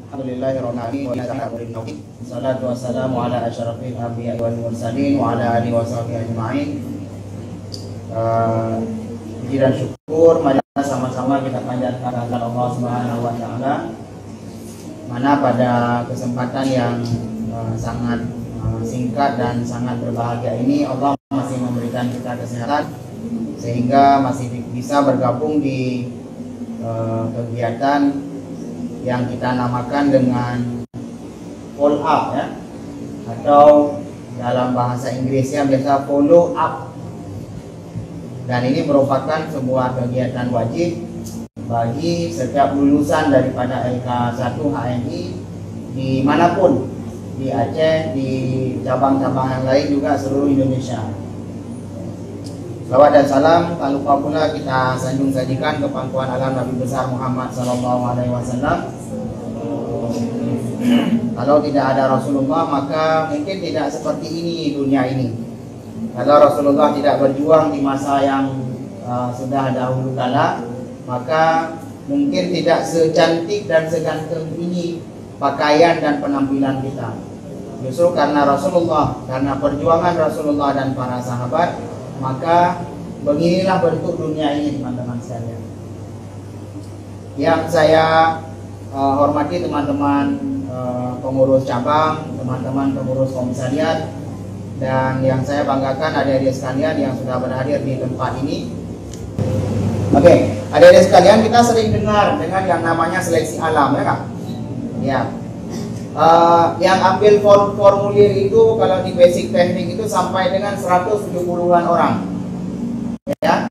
Alhamdulillahirabbil alamin. Salatu wassalamu ala asyrafil anbiya'i wal mursalin wa ala alihi washabihi ajma'in. Puji dan syukur mari sama-sama kita panjatkan kepada Allah Subhanahu wa taala. Mana pada kesempatan yang sangat singkat dan sangat berbahagia ini Allah masih memberikan kita kesehatan sehingga masih bisa bergabung di kegiatan yang kita namakan dengan follow up ya, atau dalam bahasa Inggrisnya biasa follow up. Dan ini merupakan sebuah kegiatan wajib bagi setiap lulusan daripada LK1 HMI dimanapun, di Aceh, di cabang-cabang yang lain juga seluruh Indonesia. Salawat dan salam tak lupa pula kita sanjung sajikan ke pangkuan alam Nabi besar Muhammad SAW. Kalau tidak ada Rasulullah maka mungkin tidak seperti ini dunia ini. Kalau Rasulullah tidak berjuang di masa yang sudah dahulu kala, maka mungkin tidak secantik dan seganteng ini pakaian dan penampilan kita. Justru karena Rasulullah, karena perjuangan Rasulullah dan para sahabat, maka beginilah bentuk dunia ini, teman-teman sekalian. Yang saya hormati teman-teman pengurus cabang, teman-teman pengurus komisariat, dan yang saya banggakan adik-adik sekalian yang sudah berhadir di tempat ini. Oke, adik-adik sekalian, kita sering dengar dengan yang namanya seleksi alam, ya Kak? Ya. Yang ambil formulir itu kalau di basic teknik itu sampai dengan 170-an orang, ya,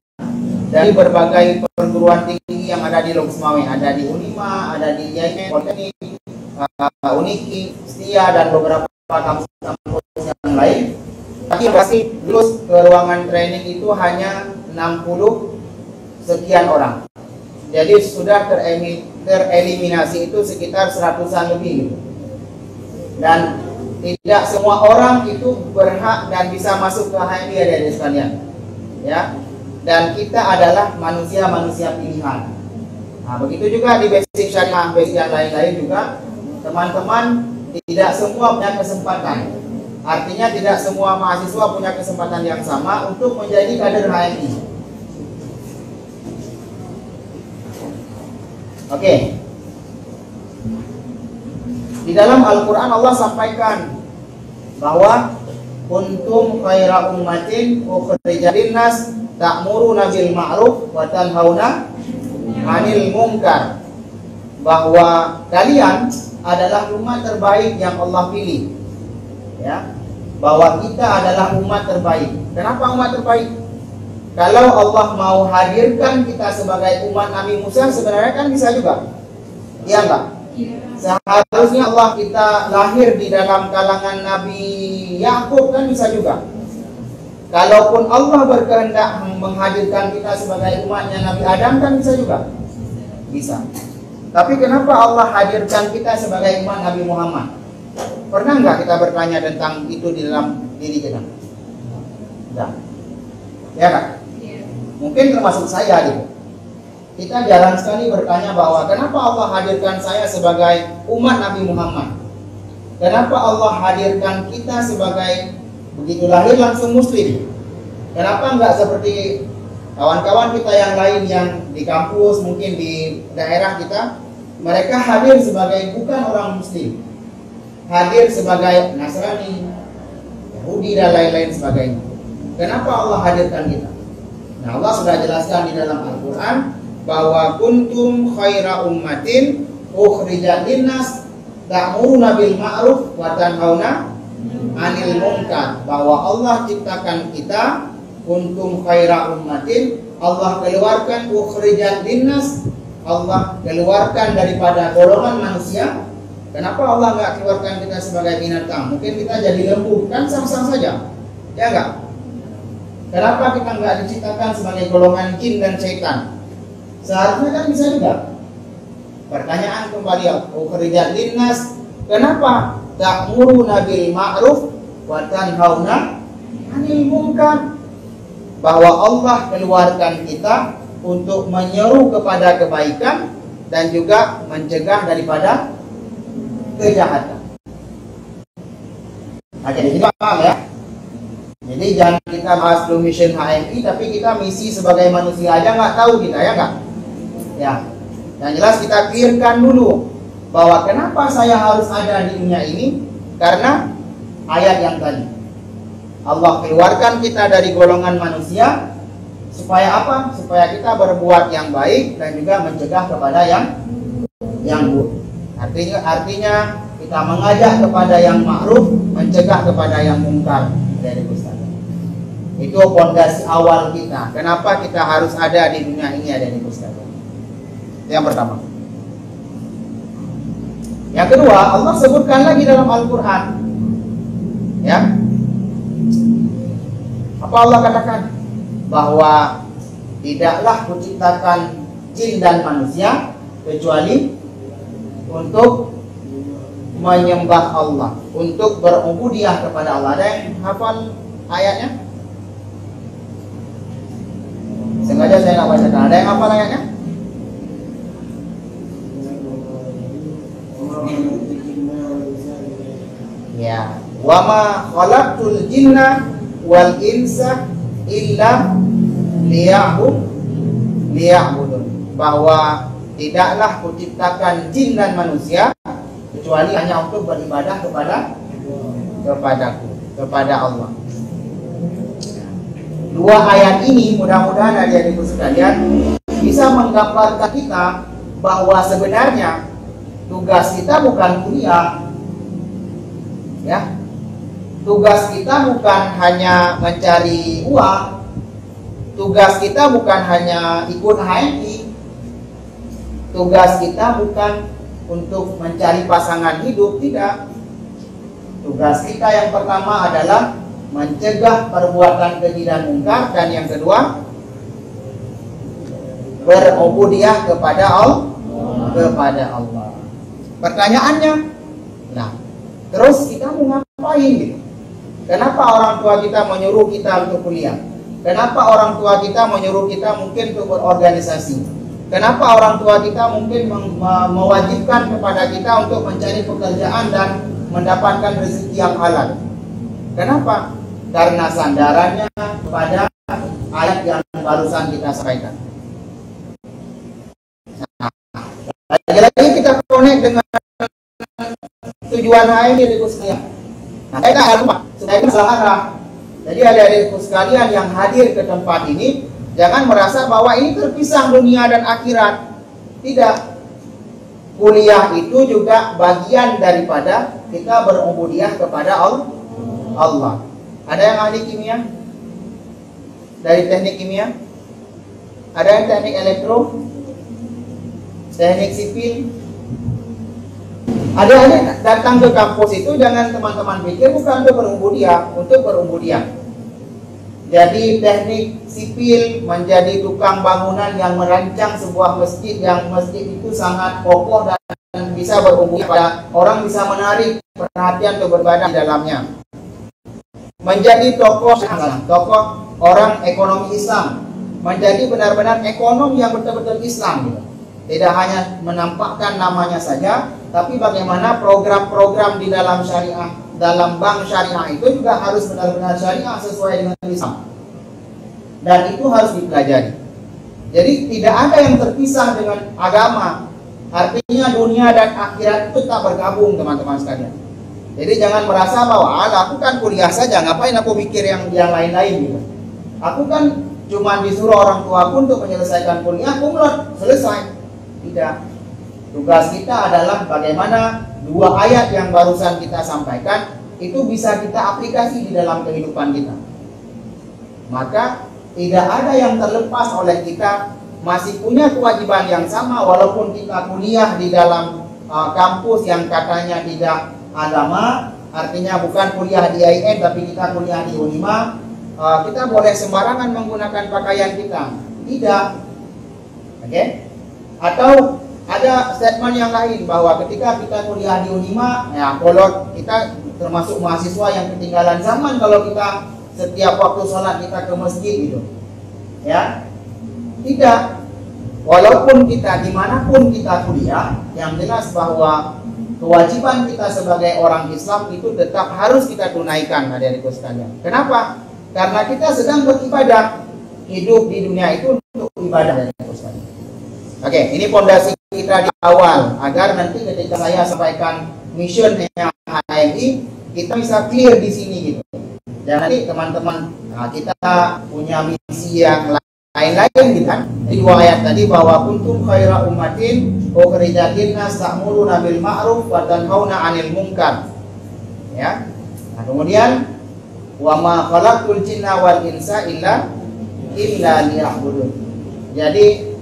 dari berbagai perguruan tinggi yang ada di Loksmawe, ada di Unima, ada di IAIN, Politeknik, Uniki, Setia, dan beberapa kampus-kampus yang lain. Tapi pasti lulus ke ruangan training itu hanya 60 sekian orang. Jadi sudah tereliminasi itu sekitar 100-an lebih gitu. Dan tidak semua orang itu berhak dan bisa masuk ke HMI, adik-adik sekalian, ya. Dan kita adalah manusia-manusia pilihan. Nah, begitu juga di basic syariah, basic yang lain-lain juga, teman-teman tidak semua punya kesempatan. Artinya tidak semua mahasiswa punya kesempatan yang sama untuk menjadi kader HMI. Oke. Di dalam Al-Quran Allah sampaikan bahwa kuntum khaira ummatin ukhrijat linnas ta'muruna bil ma'ruf wa tanhauna 'anil munkar, bahwa kalian adalah umat terbaik yang Allah pilih, ya, bahwa kita adalah umat terbaik. Kenapa umat terbaik? Kalau Allah mau hadirkan kita sebagai umat Nabi Musa, sebenarnya kan bisa juga, iya enggak? Seharusnya Allah kita lahir di dalam kalangan Nabi Yakub, kan bisa juga. Kalaupun Allah berkehendak menghadirkan kita sebagai umatnya Nabi Adam, kan bisa juga. Bisa. Tapi kenapa Allah hadirkan kita sebagai umat Nabi Muhammad? Pernah nggak kita bertanya tentang itu di dalam diri kita? Enggak. Ya kan? Mungkin termasuk saya gitu. Kita jarang sekali bertanya bahwa kenapa Allah hadirkan saya sebagai umat Nabi Muhammad? Kenapa Allah hadirkan kita sebagai begitu lahir langsung muslim? Kenapa enggak seperti kawan-kawan kita yang lain yang di kampus, mungkin di daerah kita, mereka hadir sebagai bukan orang muslim, hadir sebagai Nasrani, Yahudi, dan lain-lain sebagainya. Kenapa Allah hadirkan kita? Nah, Allah sudah jelaskan di dalam Al-Quran bahwa kuntum khaira ummatin ukhrijat linnas ta'muruna bil ma'ruf wa tanhauna 'anil munkar, bahwa Allah ciptakan kita kuntum khaira ummatin, Allah keluarkan ukhrijat linnas, Allah keluarkan daripada golongan manusia. Kenapa Allah nggak keluarkan kita sebagai binatang? Mungkin kita jadi lembu, kan sama-sama saja, ya enggak? Kenapa kita nggak diciptakan sebagai golongan jin dan setan? Seharusnya kan bisa juga. Pertanyaan kembali, ukhrijat linnas, kenapa ta'muruna bil ma'ruf wa tanhauna 'anil munkar? Bahwa Allah keluarkan kita untuk menyeru kepada kebaikan dan juga mencegah daripada kejahatan. Nah, jadi ini paham ya. Jadi jangan kita bahas Blue Mission HMI, tapi kita misi sebagai manusia aja nggak tahu kita, ya nggak? Ya, yang jelas kita clearkan dulu bahwa kenapa saya harus ada di dunia ini, karena ayat yang tadi. Allah keluarkan kita dari golongan manusia supaya apa? Supaya kita berbuat yang baik dan juga mencegah kepada yang buruk. Artinya kita mengajak kepada yang ma'ruf, mencegah kepada yang mungkar dari Ustaz. Itu fondasi awal kita. Kenapa kita harus ada di dunia ini, ada di Ustaz. Yang pertama. Yang kedua, Allah sebutkan lagi dalam Al-Quran, ya, apa Allah katakan? Bahwa tidaklah kuciptakan jin dan manusia kecuali untuk menyembah Allah, untuk berubudiah kepada Allah. Ada yang hafal ayatnya? Sengaja saya nggak bacakan. Ada yang hafal ayatnya? Ya, wa ma khalaqtul jinna wal insa illa liya'budun. Bahwa tidaklah kuciptakan jin dan manusia kecuali hanya untuk beribadah kepadaku, kepada Allah. Dua ayat ini mudah-mudahan adik-adikku sekalian bisa menggambarkan kita bahwa sebenarnya tugas kita bukan kuliah, ya. Tugas kita bukan hanya mencari uang. Tugas kita bukan hanya ikut HMI. Tugas kita bukan untuk mencari pasangan hidup, tidak. Tugas kita yang pertama adalah mencegah perbuatan keji dan mungkar, dan yang kedua berubudiah kepada Allah. Pertanyaannya, nah, terus kita mau ngapain gitu? Kenapa orang tua kita menyuruh kita untuk kuliah? Kenapa orang tua kita menyuruh kita mungkin untuk berorganisasi? Kenapa orang tua kita mungkin mewajibkan kepada kita untuk mencari pekerjaan dan mendapatkan rezeki yang halal? Kenapa? Karena sandarannya kepada ayat yang barusan kita sampaikan. Nah, lagi-lagi kita connect dengan tujuan HMI di sekalian. Nah, saya tak lupa, saya salah arah. Jadi adik-adikku sekalian yang hadir ke tempat ini, jangan merasa bahwa ini terpisah dunia dan akhirat. Tidak. Kuliah itu juga bagian daripada kita berubudiah kepada Allah. Ada yang ahli kimia? Dari teknik kimia? Ada yang teknik elektro? Teknik sipil? Adik-adik datang ke kampus itu jangan teman-teman pikir bukan untuk berubudiah. Jadi teknik sipil menjadi tukang bangunan yang merancang sebuah masjid, yang masjid itu sangat kokoh dan bisa berubudiah pada orang, bisa menarik perhatian untuk beribadah di dalamnya. Menjadi tokoh orang ekonomi Islam, menjadi benar-benar ekonom yang betul-betul Islam gitu. Tidak hanya menampakkan namanya saja, tapi bagaimana program-program di dalam syariah, dalam bank syariah itu juga harus benar-benar syariah sesuai dengan Islam. Dan itu harus dipelajari. Jadi tidak ada yang terpisah dengan agama. Artinya dunia dan akhirat itu tak bergabung, teman-teman sekalian. Jadi jangan merasa bahwa aku kan kuliah saja, ngapain aku mikir yang lain-lain gitu. Aku kan cuma disuruh orang tua aku untuk menyelesaikan kuliah, kumlot, selesai. Tidak. Tugas kita adalah bagaimana dua ayat yang barusan kita sampaikan itu bisa kita aplikasi di dalam kehidupan kita. Maka tidak ada yang terlepas oleh kita, masih punya kewajiban yang sama walaupun kita kuliah di dalam kampus yang katanya tidak agama, artinya bukan kuliah di IAIN tapi kita kuliah di Unima. Kita boleh sembarangan menggunakan pakaian kita? Tidak. Oke? Atau ada statement yang lain bahwa ketika kita kuliah di Unima, ya kalau kita termasuk mahasiswa yang ketinggalan zaman kalau kita setiap waktu sholat kita ke masjid gitu, ya tidak. Walaupun kita dimanapun kita kuliah, yang jelas bahwa kewajiban kita sebagai orang Islam itu tetap harus kita tunaikan, adik-adikku sekalian. Kenapa? Karena kita sedang beribadah. Hidup di dunia itu untuk ibadah, adik-adikku sekalian. Oke, ini fondasi kita di awal agar nanti ketika saya sampaikan mission yang HMI kita bisa clear di sini gitu. Dan nanti teman-teman, kita punya misi yang lain-lain gitu kan. Di dua ayat tadi bahwa kuntum khaira ummatin ukhrijat linnas ta'muruna bil ma'ruf wa tanhauna 'anil munkar. Ya. Nah, kemudian wa ma khalaqtul jinna wal insa illa liya'budun. Jadi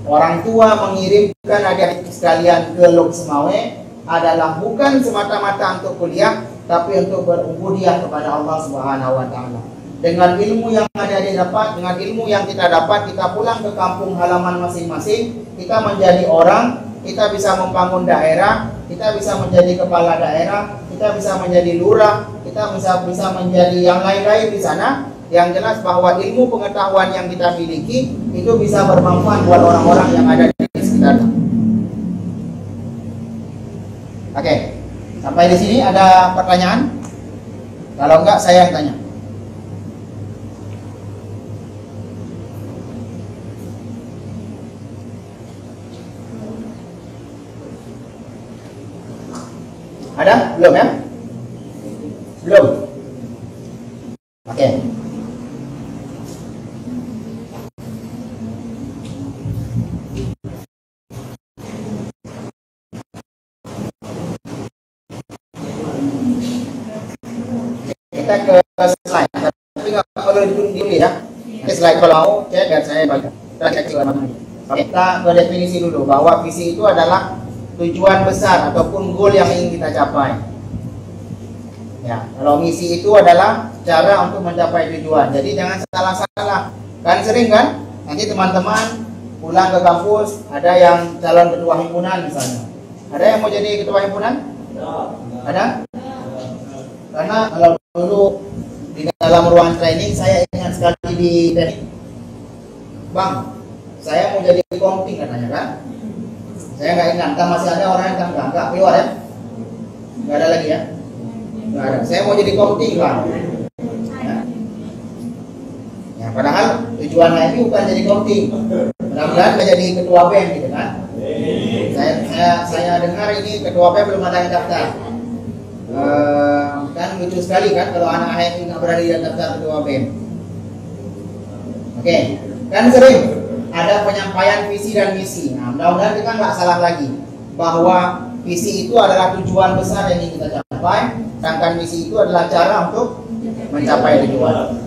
orang tua mengirimkan adik-adik sekalian ke Lok Semawe adalah bukan semata-mata untuk kuliah, tapi untuk berubudiyah kepada Allah Subhanahu wa taala. Dengan ilmu yang adik-adik dapat, dengan ilmu yang kita dapat, kita pulang ke kampung halaman masing-masing, kita menjadi orang, kita bisa membangun daerah, kita bisa menjadi kepala daerah, kita bisa menjadi lurah, kita bisa menjadi yang lain-lain di sana. Yang jelas bahwa ilmu pengetahuan yang kita miliki itu bisa bermanfaat buat orang-orang yang ada di sekitar. Oke, sampai di sini ada pertanyaan? Kalau enggak, saya yang tanya. Ada? Belum ya? Belum? Oke. Kita ke slide, tapi nggak perlu dulu ya. Ke slide kalau mau, cek dan saya baca. Kita cek selama ini. Oke, kita ke definisi dulu bahwa visi itu adalah tujuan besar ataupun goal yang ingin kita capai. Ya, kalau misi itu adalah cara untuk mencapai tujuan. Jadi jangan salah-salah. Kan sering kan? Nanti teman-teman pulang ke kampus, ada yang calon ketua himpunan misalnya. Ada yang mau jadi ketua himpunan? Ada? Karena kalau dulu di dalam ruang training saya ingat sekali di training, Bang, saya mau jadi komting katanya kan? Saya nggak ingat, kan masih ada orang yang nggak keluar ya? Nggak ada lagi ya? Nggak ada. Saya mau jadi komting Bang. Ya, padahal tujuan saya itu bukan jadi komting. Mudah-mudahan nggak jadi ketua BEM gitu kan? Saya dengar ini ketua BEM belum ada yang daftar. Kan lucu sekali kan kalau anak HMI nggak berani daftar ketua BEM. Oke, kan sering ada penyampaian visi dan misi. Nah, mudah-mudahan kita nggak salah lagi bahwa visi itu adalah tujuan besar yang ingin kita capai, sedangkan misi itu adalah cara untuk mencapai tujuan.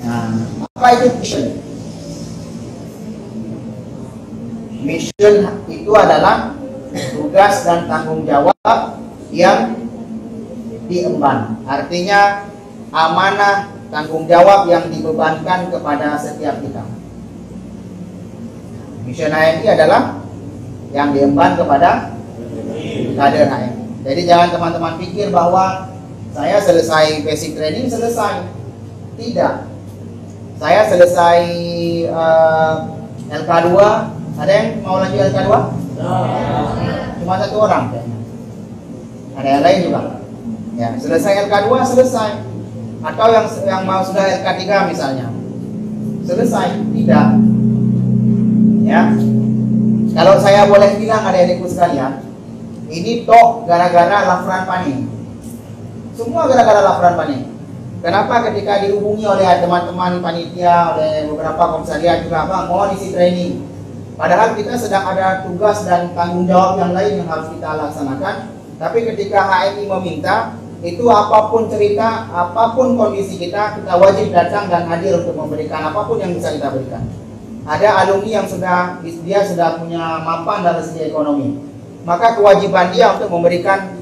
Nah, apa itu mission? Mission itu adalah tugas dan tanggung jawab yang diemban, artinya amanah tanggung jawab yang dibebankan kepada setiap kita. Mission HMI adalah yang diemban kepada kader HMI. Jadi jangan teman-teman pikir bahwa saya selesai basic training selesai. Tidak. Saya selesai LK2. Ada yang mau lanjut LK2? Cuma satu orang kayaknya. Ada yang lain juga. Ya, selesai LK2 selesai. Atau yang mau sudah LK3 misalnya. Selesai, tidak. Ya. Kalau saya boleh bilang adik-adikku sekalian, ini toh gara-gara Lafran Pani. Semua gara-gara Lafran Pani. Kenapa ketika dihubungi oleh teman-teman panitia, oleh beberapa komisariat juga, Bang, mohon isi training. Padahal kita sedang ada tugas dan tanggung jawab yang lain yang harus kita laksanakan. Tapi ketika HMI meminta, itu apapun cerita, apapun kondisi kita wajib datang dan hadir untuk memberikan apapun yang bisa kita berikan. Ada alumni yang dia sudah punya mapan dari segi ekonomi, maka kewajiban dia untuk memberikan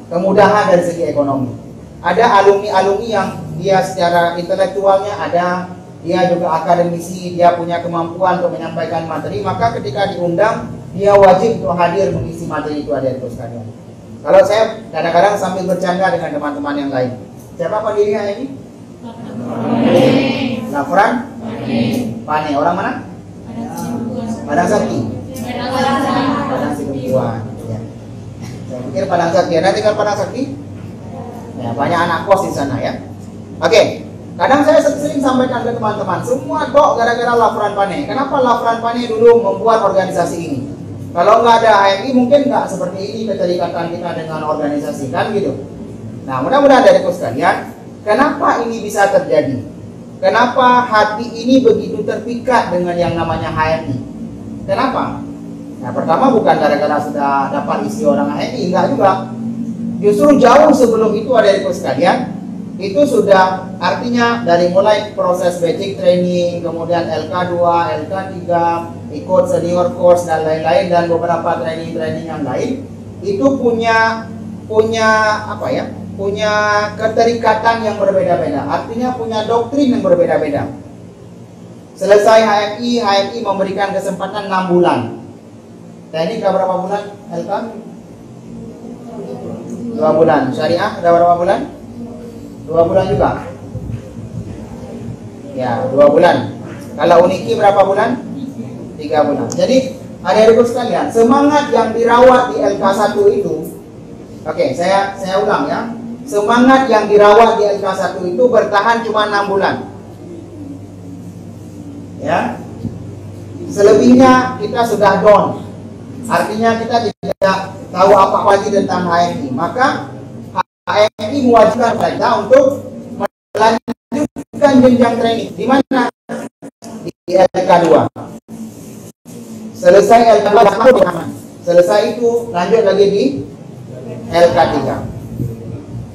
kemudahan dari segi ekonomi. Ada alumni yang dia secara intelektualnya ada, dia juga akademisi, dia punya kemampuan untuk menyampaikan materi, maka ketika diundang dia wajib untuk hadir mengisi materi itu, adik-adik sekalian. Kalau saya kadang-kadang sambil bercanda dengan teman-teman yang lain, siapa pendirinya ini? Lafran Pani. Orang mana? Padang Sakti. Padang Sidempuan. Akhir Padang Sakti. Ada tinggal Padang Sakti? Ya, banyak anak kos di sana ya. Oke. Kadang saya sering sampaikan ke teman-teman, semua dok gara-gara Lafran Pane. Kenapa Lafran Pane dulu membuat organisasi ini? Kalau nggak ada HMI mungkin nggak seperti ini keterikatan kita dengan organisasi, kan gitu. Nah, mudah-mudahan dari sekalian, kenapa ini bisa terjadi? Kenapa hati ini begitu terpikat dengan yang namanya HMI? Kenapa? Nah, pertama bukan gara-gara sudah dapat isi orang HMI, enggak juga. Justru jauh sebelum itu ada dari sekalian, itu sudah artinya dari mulai proses basic training, kemudian LK2, LK3, ikut senior course dan lain-lain, dan beberapa training-training yang lain itu punya apa ya? Punya keterikatan yang berbeda-beda. Artinya punya doktrin yang berbeda-beda. Selesai HMI memberikan kesempatan 6 bulan. Teknik udah berapa bulan? LK? 2 bulan. Syariah udah berapa bulan? 2 bulan juga. Ya, 2 bulan. Kalau Uniki berapa bulan? 3 bulan. Jadi, adik-adikku sekalian, semangat yang dirawat di LK1 itu, oke, saya ulang ya. Semangat yang dirawat di LK1 itu bertahan cuma 6 bulan. Ya. Selebihnya kita sudah down. Artinya kita tidak tahu apa lagi tentang HMI. Maka HMI mewajibkan kita untuk melanjutkan jenjang training. Di mana? Di LK2. Selesai LK2, selesai itu lanjut lagi di LK3.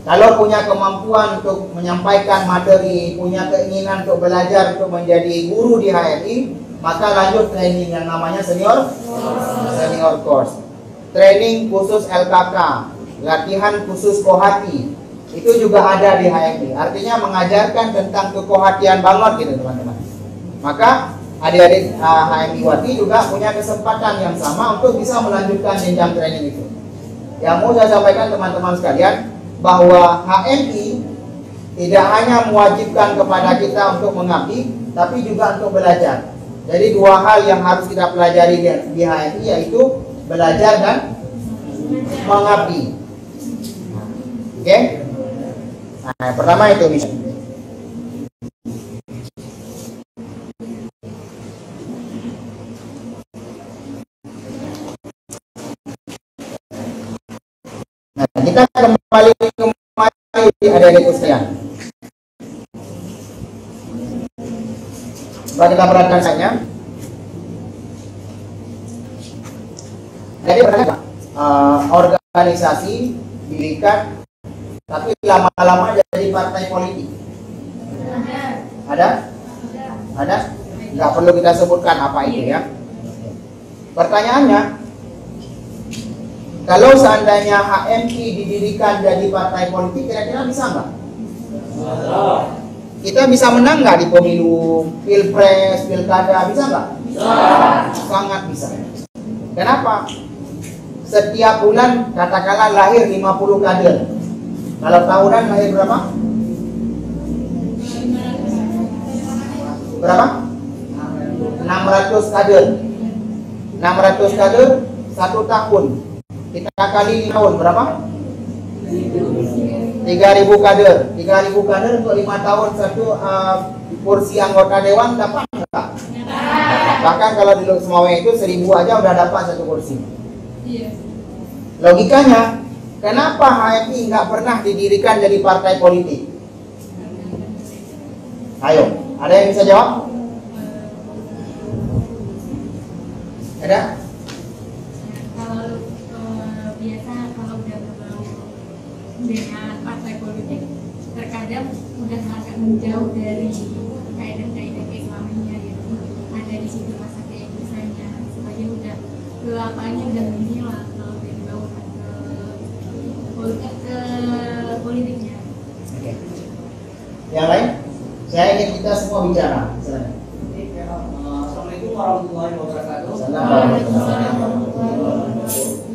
Kalau punya kemampuan untuk menyampaikan materi, punya keinginan untuk belajar untuk menjadi guru di HMI, maka lanjut training yang namanya senior course. Training khusus LKK, latihan khusus kohati, itu juga ada di HMI. Artinya mengajarkan tentang kekohatian banget gitu teman-teman. Maka adik-adik HMI Wati juga punya kesempatan yang sama untuk bisa melanjutkan jenjang training itu. Yang mau saya sampaikan teman-teman sekalian, bahwa HMI tidak hanya mewajibkan kepada kita untuk mengabdi, tapi juga untuk belajar. Jadi 2 hal yang harus kita pelajari di HMI, yaitu belajar dan mengabdi. Oke? Nah, yang pertama itu misi. Nah, kita kembali di adik-adik sekalian. Coba kita perhatikan saja. Jadi organisasi didirikan, tapi lama-lama jadi partai politik. Ada? Ada? Nggak perlu kita sebutkan apa itu ya. Pertanyaannya, kalau seandainya HMI didirikan jadi partai politik, kira-kira bisa nggak? Kita bisa menang nggak di pemilu, pilpres, pilkada, bisa nggak? Bisa. Sangat bisa. Kenapa? Setiap bulan katakanlah lahir 50 kader. Kalau tahunan lahir berapa? Berapa? 600 kader. 600 kader 1 tahun. Kita kali 5 tahun berapa? 3.000 kader. 3.000 kader untuk 5 tahun satu kursi anggota dewan dapat enggak? Bahkan kalau di Semuanya itu 1.000 aja udah dapat satu kursi. Logikanya, kenapa HMI nggak pernah didirikan jadi partai politik? Ayo, ada yang bisa jawab? Ada? Dengan partai politik terkadang udah agak menjauh dari kaidah-kaidah keislaminya gitu. Ada di situ masa keislamannya sebagai udah lapangannya udah menghilang kalau dari bawah ke politiknya. Oke. Yang lain? Saya ingin kita semua bicara. Silakan. Assalamualaikum warahmatullahi wabarakatuh. Assalamualaikum.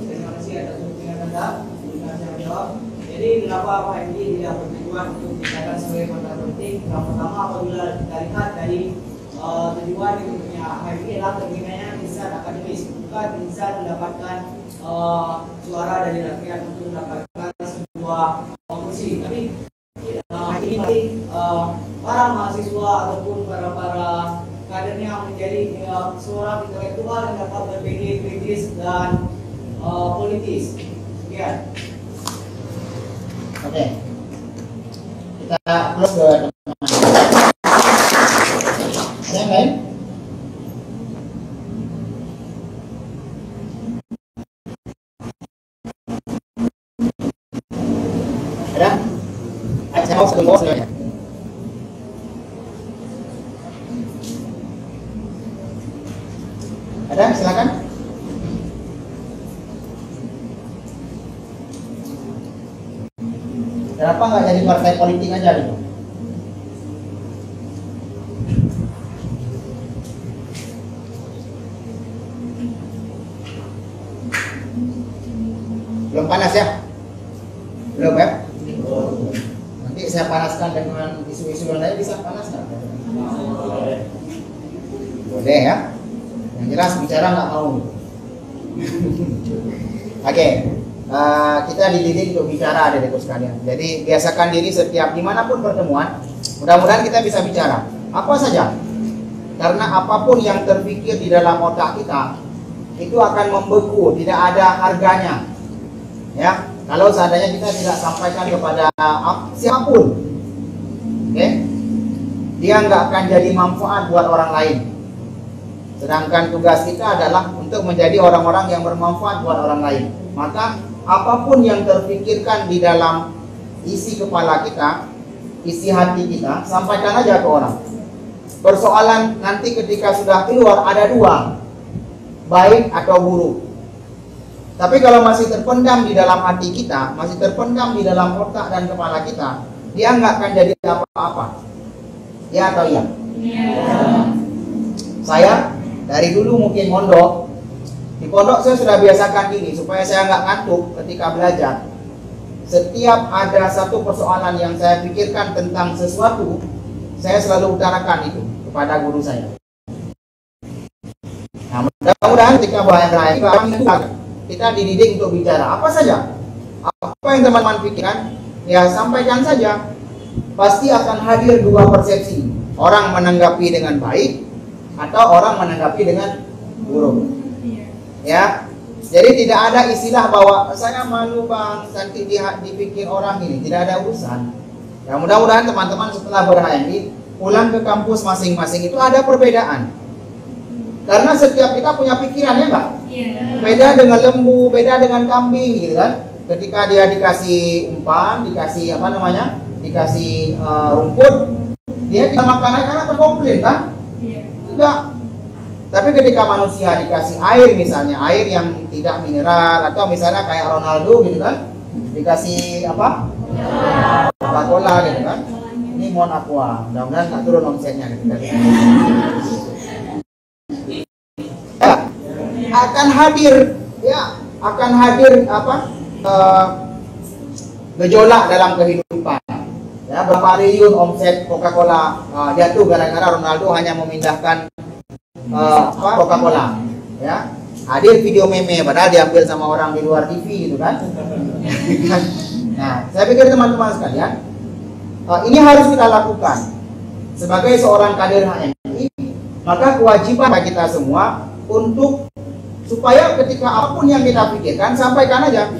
Terima kasih atas kunjungan Anda. Saya jawab. Jadi kenapa HMI tidak bertujuan untuk dikatakan sebagai partai politik? Yang pertama, apabila kita lihat dari tujuan yang punya HMI adalah kepentingannya riset akademis, bukan bukan bisa mendapatkan suara dari rakyat untuk mendapatkan sebuah kursi, tapi ini para mahasiswa ataupun para kadernya menjadi seorang intelektual yang dapat berpikir kritis dan politis. Sekian. Oke. Kita close ke teman-teman. Ada yang lain? Ada? Saya mau sebelum semuanya. Ada? Silakan. Kenapa nggak jadi partai politik aja gitu? Belum panas ya? Belum ya? Nanti saya panaskan dengan isu-isu yang lain, bisa panas nggak? Boleh ya? Yang jelas bicara nggak mau. Oke. Kita dididik untuk bicara, adik-adikku sekalian. Jadi biasakan diri setiap dimanapun pertemuan, mudah-mudahan kita bisa bicara apa saja, karena apapun yang terpikir di dalam otak kita itu akan membeku, tidak ada harganya. Ya, kalau seandainya kita tidak sampaikan kepada siapapun, oke, dia nggak akan jadi manfaat buat orang lain. Sedangkan tugas kita adalah untuk menjadi orang-orang yang bermanfaat buat orang lain. Maka apapun yang terpikirkan di dalam isi kepala kita, isi hati kita, sampaikan aja ke orang. Persoalan nanti ketika sudah keluar ada dua, baik atau buruk. Tapi kalau masih terpendam di dalam hati kita, masih terpendam di dalam otak dan kepala kita, dia nggak akan jadi apa-apa. Ya atau iya? Saya dari dulu mungkin mondok. Di pondok saya sudah biasakan diri supaya saya nggak ngantuk ketika belajar. Setiap ada satu persoalan yang saya pikirkan tentang sesuatu, saya selalu utarakan itu kepada guru saya. Nah, mudah-mudahan ketika berakhir kita dididik untuk bicara apa saja. Apa yang teman-teman pikirkan, ya sampaikan saja. Pasti akan hadir dua persepsi. Orang menanggapi dengan baik atau orang menanggapi dengan buruk. Ya, jadi tidak ada istilah bahwa saya malu bang, nanti dipikir orang ini, tidak ada urusan. Ya mudah-mudahan teman-teman setelah ber-HMI pulang ke kampus masing-masing itu ada perbedaan. Karena setiap kita punya pikiran, ya enggak? Beda dengan lembu, beda dengan kambing, gitu kan? Ketika dia dikasih umpan, dikasih apa namanya, dikasih rumput, dia tidak makan karena berkomplain kan? Tidak. Tapi ketika manusia dikasih air, misalnya air yang tidak mineral, atau misalnya kayak Ronaldo gitu kan, dikasih apa? Coca-Cola gitu kan. Ini Mon Aqua, mudah-mudahan tak turun omsetnya gitu kan. Ya, akan hadir, ya akan hadir apa? Gejolak dalam kehidupan. Ya, berapa triliun omset Coca-Cola jatuh gara-gara Ronaldo hanya memindahkan Coca-Cola, ya hadir video meme padahal diambil sama orang di luar TV gitu kan. Nah, saya pikir teman-teman sekalian, ini harus kita lakukan sebagai seorang kader HMI. Maka kewajiban kita semua untuk supaya ketika apapun yang kita pikirkan sampaikan aja.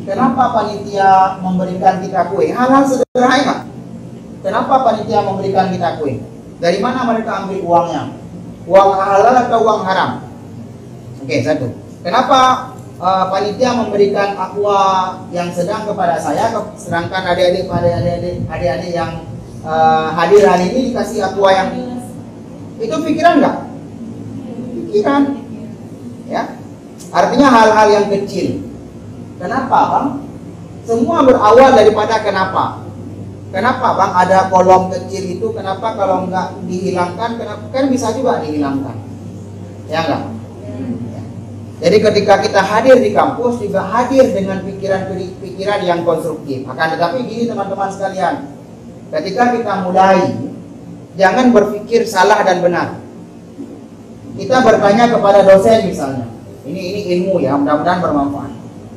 Kenapa panitia memberikan kita kue? Hal-hal sederhana. Kenapa panitia memberikan kita kue? Dari mana mereka ambil uangnya? Uang halal atau uang haram? Oke, satu. Kenapa panitia memberikan aqua yang sedang kepada saya, sedangkan adik-adik yang hadir hari ini dikasih aqua yang itu pikiran nggak? Pikiran, ya. Artinya hal-hal yang kecil. Kenapa, bang? Semua berawal daripada kenapa. Kenapa bang ada kolom kecil itu? Kenapa kalau nggak dihilangkan? Kenapa? Kan bisa juga dihilangkan, ya enggak? Ya. Jadi ketika kita hadir di kampus juga hadir dengan pikiran-pikiran yang konstruktif. Akan tetapi gini teman-teman sekalian, ketika kita mulai, jangan berpikir salah dan benar. Kita bertanya kepada dosen misalnya, Ini ilmu ya, mudah-mudahan bermanfaat.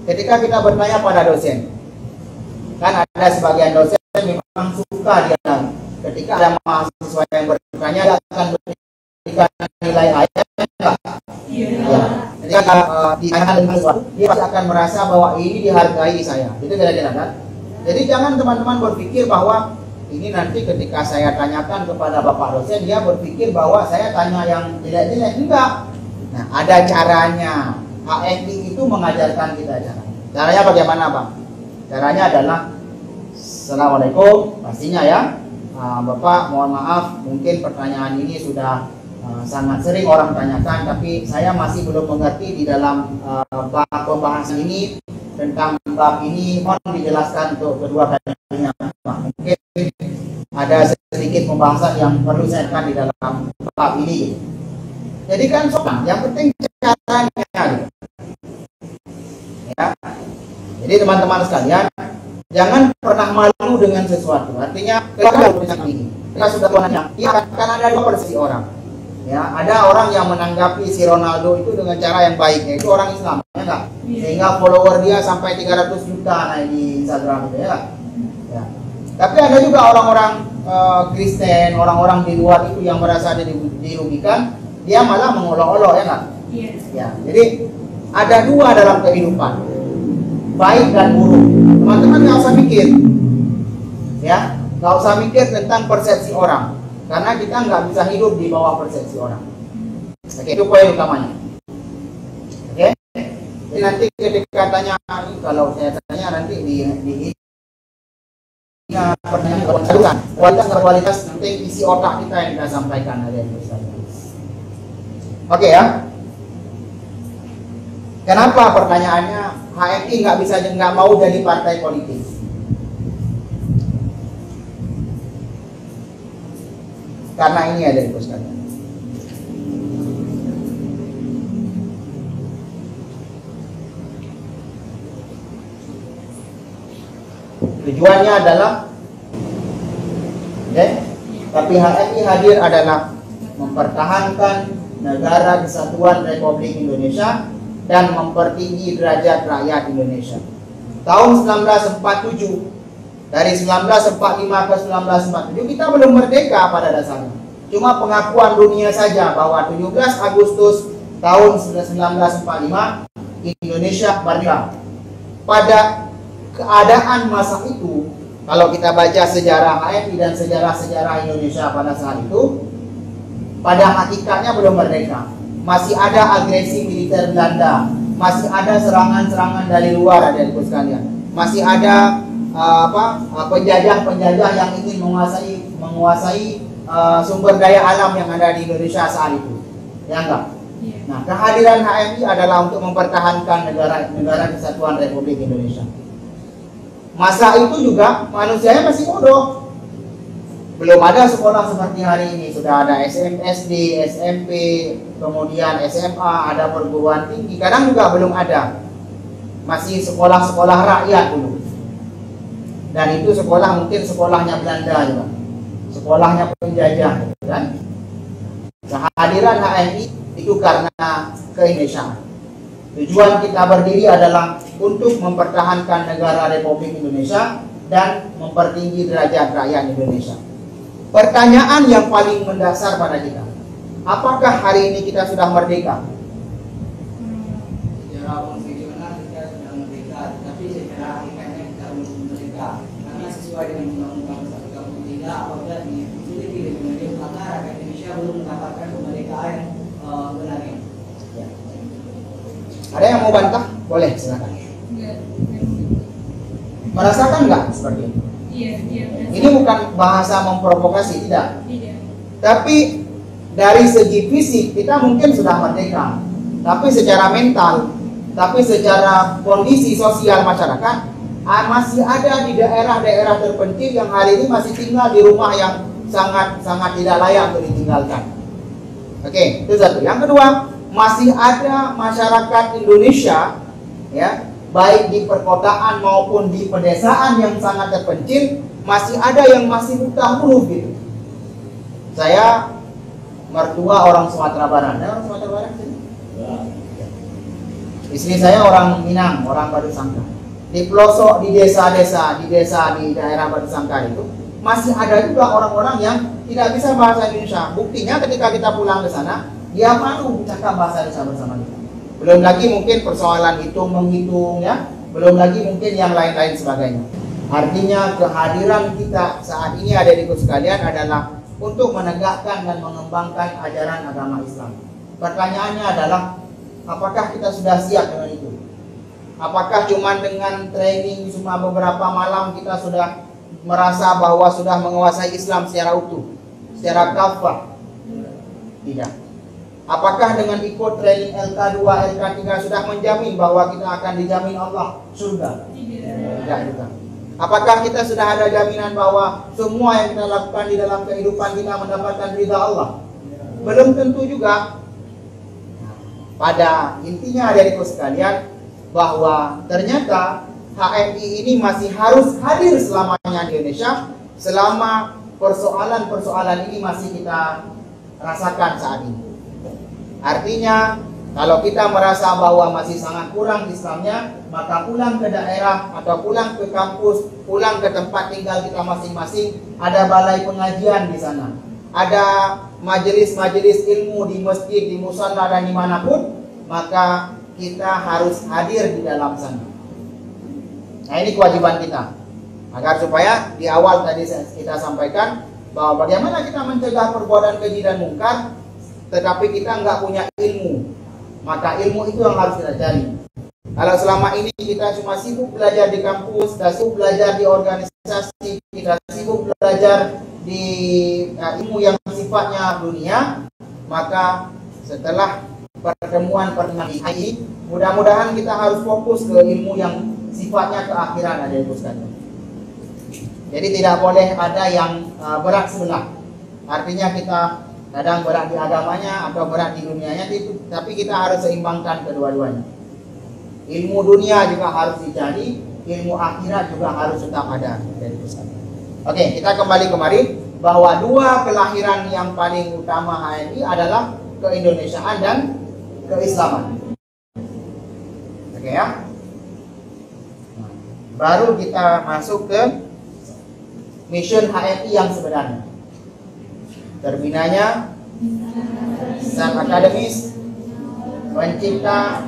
Ketika kita bertanya pada dosen, kan ada sebagian dosen memang suka dia ketika ada mahasiswa yang bertanya dia akan berikan nilai ayat enggak? Ya. Ketika ditanya dengan sesuatu, dia pasti akan merasa bahwa ini dihargai saya. Itu kira-kira kan? Jadi jangan teman-teman berpikir bahwa ini nanti ketika saya tanyakan kepada Bapak dosen, dia berpikir bahwa saya tanya yang jelek-jelek. Enggak. Nah, ada caranya. HMI itu mengajarkan kita cara. Caranya bagaimana, Bang? Caranya adalah Assalamualaikum, pastinya ya. Bapak, mohon maaf, mungkin pertanyaan ini sudah sangat sering orang tanyakan, tapi saya masih belum mengerti di dalam bab pembahasan ini tentang bab ini. Mohon dijelaskan untuk kedua kalinya, Pak. Mungkin ada sedikit pembahasan yang perlu saya akan di dalam bab ini. Jadi kan sopan, yang penting caranya. Ya. Jadi teman-teman sekalian, jangan pernah malu dengan sesuatu. Artinya, kita sudah menanya, ya kan ada dua persepsi orang. Ya, ada orang yang menanggapi si Ronaldo itu dengan cara yang baik, yaitu orang Islam, ya enggak? Sehingga follower dia sampai 300 juta naik di Instagram itu, ya. Ya. Tapi ada juga orang-orang Kristen, orang-orang di luar itu yang merasa dirugikan, dia malah mengolok-olok, ya enggak? Ya, jadi ada dua dalam kehidupan, baik dan buruk. Teman-teman nggak usah mikir, ya, nggak usah mikir tentang persepsi orang, karena kita nggak bisa hidup di bawah persepsi orang. Oke, itu poin utamanya. Oke, jadi nanti ketika tanya, kalau saya tanya nanti di pertanyaan kualitas nanti isi otak kita yang kita sampaikan ada yang besar. Oke ya. Kenapa pertanyaannya HMI nggak mau jadi partai politik? Karena ini ada di sekalian. Tujuannya adalah, tapi HMI hadir adalah mempertahankan negara kesatuan Republik Indonesia dan mempertinggi derajat rakyat Indonesia. Tahun 1947, dari 1945 ke 1947 kita belum merdeka pada dasarnya. Cuma pengakuan dunia saja bahwa 17 Agustus tahun 1945 Indonesia merdeka. Pada keadaan masa itu, kalau kita baca sejarah HMI dan sejarah-sejarah Indonesia pada saat itu, pada hakikatnya belum merdeka. Masih ada agresi militer Belanda, masih ada serangan-serangan dari luar, adik-adikku sekalian. Masih ada penjajah-penjajah yang ingin menguasai sumber daya alam yang ada di Indonesia saat itu. Ya enggak? Nah, kehadiran HMI adalah untuk mempertahankan negara kesatuan Republik Indonesia. Masa itu juga manusianya masih bodoh. Belum ada sekolah seperti hari ini. Sudah ada SD, SMP, kemudian SMA, ada perguruan tinggi. Kadang juga belum ada. Masih sekolah-sekolah rakyat dulu. Dan itu sekolah mungkin sekolahnya Belanda juga. Sekolahnya penjajah, kan? Kehadiran HMI itu karena ke-Indonesiaan. Tujuan kita berdiri adalah untuk mempertahankan negara Republik Indonesia dan mempertinggi derajat rakyat Indonesia. Pertanyaan yang paling mendasar pada kita, apakah hari ini kita sudah merdeka? Secara konstitusional kita sudah merdeka, tapi secara hakikatnya kita belum merdeka. Karena sesuai dengan Undang-Undang 133, apabila diteliti lebih lanjut, maka rakyat Indonesia belum mendapatkan kemerdekaan benarnya. Ya. Ada yang mau bantah? Boleh, silakan. Merasakan nggak seperti itu? Ini bukan bahasa memprovokasi, tidak. Tapi dari segi fisik kita mungkin sudah merdeka. Tapi secara mental, tapi secara kondisi sosial masyarakat masih ada di daerah-daerah terpencil yang hari ini masih tinggal di rumah yang sangat tidak layak untuk ditinggalkan. Oke, itu satu. Yang kedua, masih ada masyarakat Indonesia, ya, baik di perkotaan maupun di pedesaan yang sangat terpencil, masih ada yang masih buta huruf gitu. Saya mertua orang Sumatera Barat. Ada orang Sumatera Barat sini? Istri saya orang Minang, orang Batu Sangka. Di pelosok, di desa-desa, di daerah Batu Sangka itu masih ada juga orang-orang yang tidak bisa bahasa Indonesia. Buktinya ketika kita pulang ke sana, dia malu bercakap bahasa Indonesia bersama kita. Belum lagi mungkin persoalan hitung menghitung ya, belum lagi mungkin yang lain-lain sebagainya. Artinya kehadiran kita saat ini ada di sekalian adalah untuk menegakkan dan mengembangkan ajaran agama Islam. Pertanyaannya adalah, apakah kita sudah siap dengan itu? Apakah cuma dengan training cuma beberapa malam kita sudah merasa bahwa sudah menguasai Islam secara utuh, secara kafah? Tidak. Apakah dengan ikut training LK2, LK3 sudah menjamin bahwa kita akan dijamin Allah surga? Tidak juga. Apakah kita sudah ada jaminan bahwa semua yang kita lakukan di dalam kehidupan kita mendapatkan ridha Allah? Belum tentu juga. Pada intinya adik-adikku sekalian, bahwa ternyata HMI ini masih harus hadir selamanya di Indonesia selama persoalan-persoalan ini masih kita rasakan saat ini. Artinya, kalau kita merasa bahwa masih sangat kurang Islamnya, maka pulang ke daerah atau pulang ke kampus, pulang ke tempat tinggal kita masing-masing, ada balai pengajian di sana, ada majelis-majelis ilmu di masjid, di musala dan dimanapun, maka kita harus hadir di dalam sana. Nah, ini kewajiban kita, agar supaya di awal tadi kita sampaikan bahwa bagaimana kita mencegah perbuatan keji dan mungkar, tetapi kita nggak punya ilmu. Maka ilmu itu yang harus kita cari. Kalau selama ini kita cuma sibuk belajar di kampus, kita sibuk belajar di organisasi, kita sibuk belajar di ilmu yang sifatnya dunia, maka setelah pertemuan ini, mudah-mudahan kita harus fokus ke ilmu yang sifatnya keakhiran, ada itu sekalian. Jadi tidak boleh ada yang berat sebelah. Artinya kita kadang berat di agamanya atau berat di dunianya, tapi kita harus seimbangkan kedua-duanya. Ilmu dunia juga harus dicari, ilmu akhirat juga harus tetap ada dari pusat. Oke, kita kembali kemari bahwa dua kelahiran yang paling utama HMI adalah keindonesiaan dan keislaman. Oke ya. Baru kita masuk ke mission HMI yang sebenarnya. Terbinanya sang akademis, pencipta,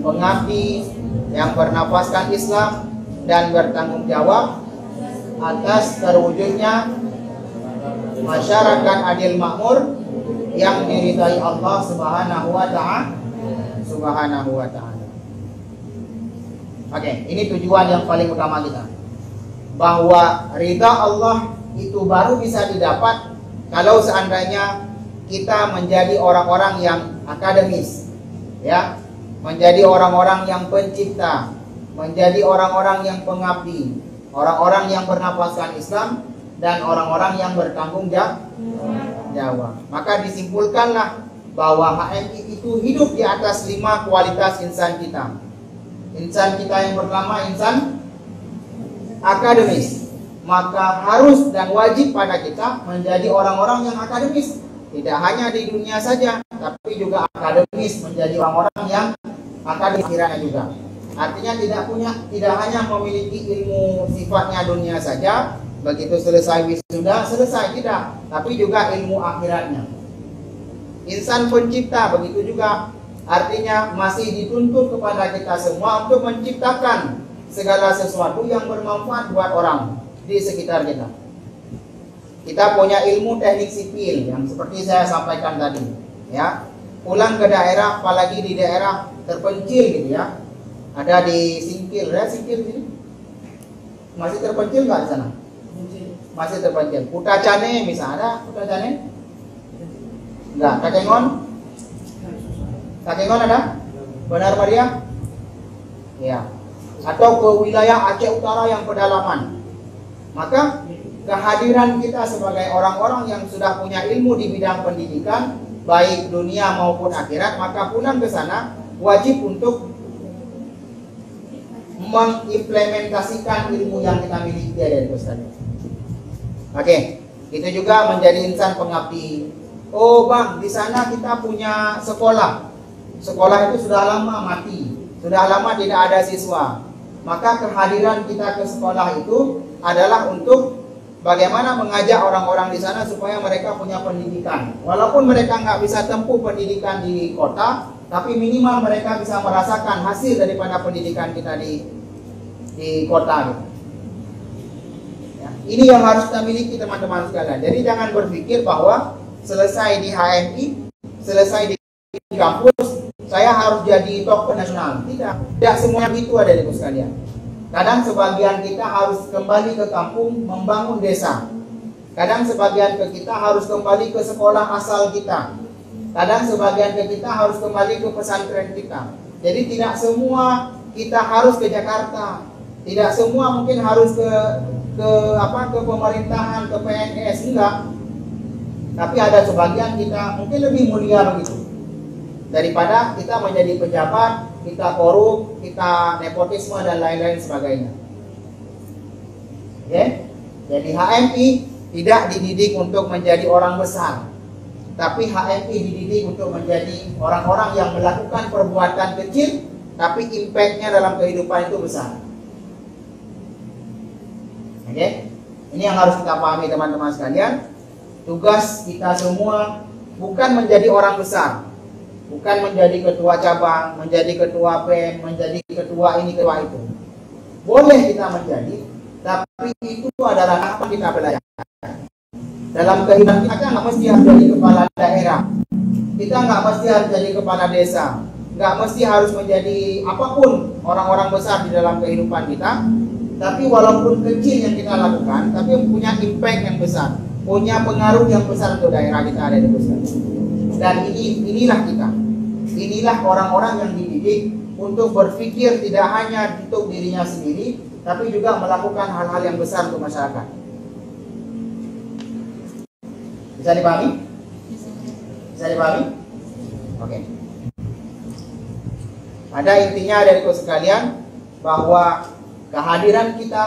pengabdi yang bernafaskan Islam dan bertanggung jawab atas terwujudnya masyarakat adil makmur yang diridai Allah Subhanahu wa ta'ala. Oke, ini tujuan yang paling utama kita. Bahwa ridha Allah itu baru bisa didapat kalau seandainya kita menjadi orang-orang yang akademis, ya, menjadi orang-orang yang pencipta, menjadi orang-orang yang pengabdi, orang-orang yang bernafaskan Islam, dan orang-orang yang bertanggung jawab. Maka disimpulkanlah bahwa HMI itu hidup di atas 5 kualitas insan kita. Insan kita yang pertama, insan akademis. Maka harus dan wajib pada kita menjadi orang-orang yang akademis. Tidak hanya di dunia saja, tapi juga akademis, menjadi orang-orang yang akademis kiranya juga. Artinya tidak hanya memiliki ilmu sifatnya dunia saja, begitu selesai wisuda selesai, tidak, tapi juga ilmu akhiratnya. Insan pencipta begitu juga, artinya masih dituntut kepada kita semua untuk menciptakan segala sesuatu yang bermanfaat buat orang di sekitar kita. Kita punya ilmu teknik sipil yang seperti saya sampaikan tadi, ya. Pulang ke daerah, apalagi di daerah terpencil gitu ya. Ada di Singkil, ya, Singkil sini. Masih terpencil nggak di sana? Masih terpencil. Kutacane misalnya, ada Kutacane? Enggak. Takengon? Takengon ada? Benar Maria? Ya. Atau ke wilayah Aceh Utara yang pedalaman. Maka kehadiran kita sebagai orang-orang yang sudah punya ilmu di bidang pendidikan, baik dunia maupun akhirat, maka pulang ke sana wajib untuk mengimplementasikan ilmu yang kita miliki dari Ustaz. Oke, itu juga menjadi insan pengabdi. Oh bang, di sana kita punya sekolah. Sekolah itu sudah lama mati. sudah lama tidak ada siswa. Maka kehadiran kita ke sekolah itu adalah untuk bagaimana mengajak orang-orang di sana supaya mereka punya pendidikan. Walaupun mereka nggak bisa tempuh pendidikan di kota, tapi minimal mereka bisa merasakan hasil daripada pendidikan kita di kota. Gitu. Ya, ini yang harus kita miliki teman-teman sekalian. Jadi jangan berpikir bahwa selesai di HMI, selesai di kampus, saya harus jadi tokoh nasional. Tidak semuanya itu ada di sekalian. Kadang sebagian kita harus kembali ke kampung membangun desa. Kadang sebagian kita harus kembali ke sekolah asal kita. Kadang sebagian kita harus kembali ke pesantren kita. Jadi tidak semua kita harus ke Jakarta. Tidak semua mungkin harus ke pemerintahan, ke PNS, enggak. Tapi ada sebagian kita mungkin lebih mulia begitu. Daripada kita menjadi pejabat, kita korup, kita nepotisme dan lain-lain sebagainya. Oke? Jadi HMI tidak dididik untuk menjadi orang besar, tapi HMI dididik untuk menjadi orang-orang yang melakukan perbuatan kecil, tapi impact-nya dalam kehidupan itu besar. Oke? Ini yang harus kita pahami teman-teman sekalian. Tugas kita semua bukan menjadi orang besar, bukan menjadi ketua cabang, menjadi ketua PEN, menjadi ketua ini, ketua itu. Boleh kita menjadi, tapi itu adalah apa kita belajar. Dalam kehidupan kita nggak mesti harus jadi kepala daerah, kita nggak mesti harus jadi kepala desa, nggak mesti harus menjadi apapun orang-orang besar di dalam kehidupan kita. Tapi walaupun kecil yang kita lakukan, tapi punya impact yang besar, punya pengaruh yang besar untuk daerah kita ada di besar. Dan inilah kita. Inilah orang-orang yang dididik untuk berpikir tidak hanya untuk dirinya sendiri, tapi juga melakukan hal-hal yang besar untuk masyarakat. Bisa dipahami? Bisa dipahami? Oke. Ada intinya dari sekalian bahwa kehadiran kita,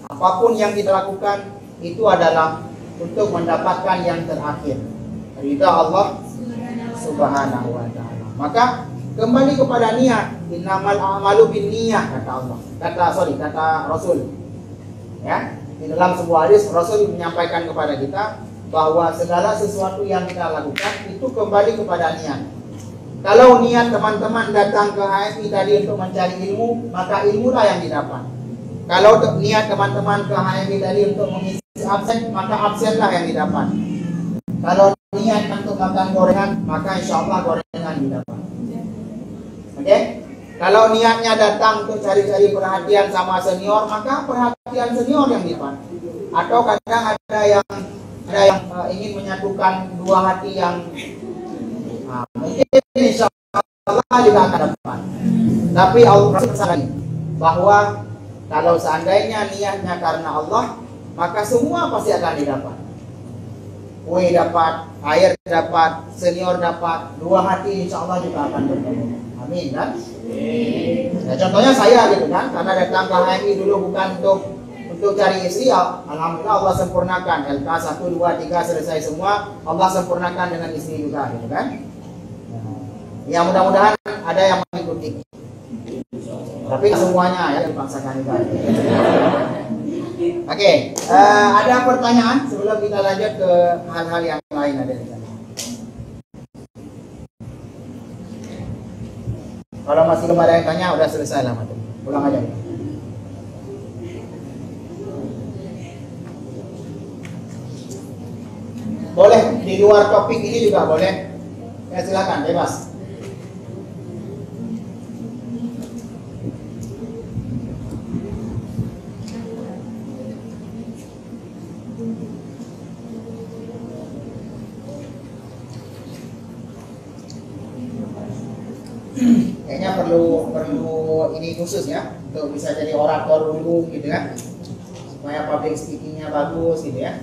apapun yang kita lakukan, itu adalah untuk mendapatkan yang terakhir, ridha Allah Subhanahu wa ta'ala. Maka kembali kepada niat. Innamal a'malu binniyah, kata Allah. Kata Rasul. Ya, di dalam sebuah hadis Rasul menyampaikan kepada kita bahwa segala sesuatu yang kita lakukan itu kembali kepada niat. Kalau niat teman-teman datang ke HMI tadi untuk mencari ilmu, maka ilmulah yang didapat. Kalau niat teman-teman ke HMI tadi untuk mengisi absen, maka absenlah yang didapat. Kalau niat untuk makan gorengan, maka insya Allah gorengan didapat. Oke? Kalau niatnya datang untuk cari-cari perhatian sama senior, maka perhatian senior yang didapat. Atau kadang ada yang ingin menyatukan dua hati yang mungkin insya Allah juga akan dapat. Tapi Allah bersaksi bahwa kalau seandainya niatnya karena Allah, maka semua pasti akan didapat. Kue dapat, air dapat, senior dapat, dua hati insya Allah juga akan bertemu. Amin kan? Nah, contohnya saya gitu kan, karena datang ke HMI dulu bukan untuk cari istri, alhamdulillah Allah sempurnakan. LK 1, 2, 3 selesai semua, Allah sempurnakan dengan istri juga gitu kan. Ya mudah-mudahan ada yang mengikuti. Tapi semuanya ya dipaksakan juga. Oke, ada pertanyaan sebelum kita lanjut ke hal-hal yang lain ada di sana. Kalau masih belum ada yang tanya, udah selesai lah, Mati. Pulang aja. Boleh di luar topik ini juga boleh. Ya silakan, bebas. Kayaknya perlu ini khusus ya, untuk bisa jadi orator dulu gitu ya, supaya public speakingnya bagus gitu ya.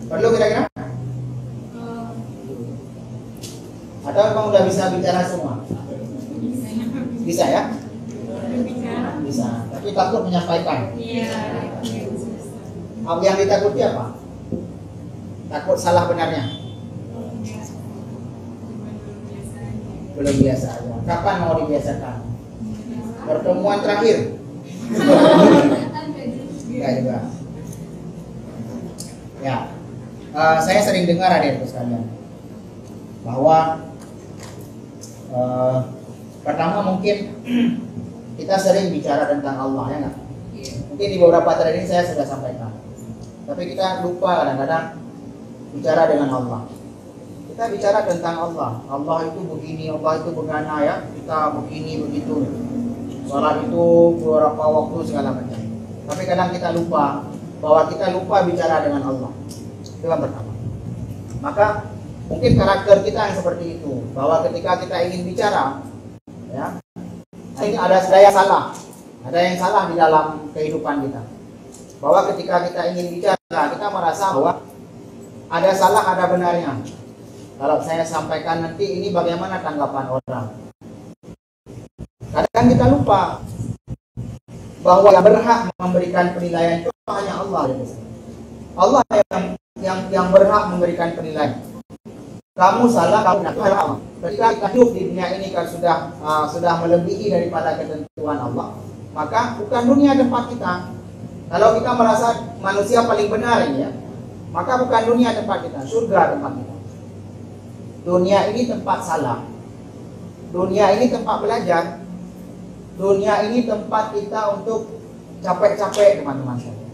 Perlu kira-kira? Atau memang udah bisa bicara semua? Bisa ya? Bisa, tapi takut menyampaikan. Yang ditakuti apa? Takut salah benarnya? Belum biasa aja. Kapan mau dibiasakan? Pertemuan terakhir. Enggak juga. Ya, saya sering dengar adik-adikku sekalian bahwa pertama mungkin kita sering bicara tentang Allah, ya nggak? Mungkin di beberapa training saya sudah sampaikan, tapi kita lupa kadang-kadang bicara dengan Allah. Kita bicara tentang Allah. Allah itu begini, Allah itu begana, ya. Kita begini begitu. Sholat itu beberapa waktu segala macam. Tapi kadang kita lupa bahwa kita lupa bicara dengan Allah. Itu yang pertama. Maka mungkin karakter kita yang seperti itu, bahwa ketika kita ingin bicara, ya, ini ada yang salah, ada yang salah di dalam kehidupan kita. Bahwa ketika kita ingin bicara, kita merasa bahwa ada salah, ada benarnya. Kalau saya sampaikan nanti ini bagaimana tanggapan orang. Kadang kita lupa bahwa yang berhak memberikan penilaian itu hanya Allah. Allah yang berhak memberikan penilaian. Kamu salah, kamu salah. Ketika kita hidup di dunia ini kan sudah melebihi daripada ketentuan Allah, maka bukan dunia tempat kita. Kalau kita merasa manusia paling benar ini, ya, maka bukan dunia tempat kita, surga tempat kita. Dunia ini tempat salah. Dunia ini tempat belajar. Dunia ini tempat kita untuk capek-capek, teman-teman sekalian.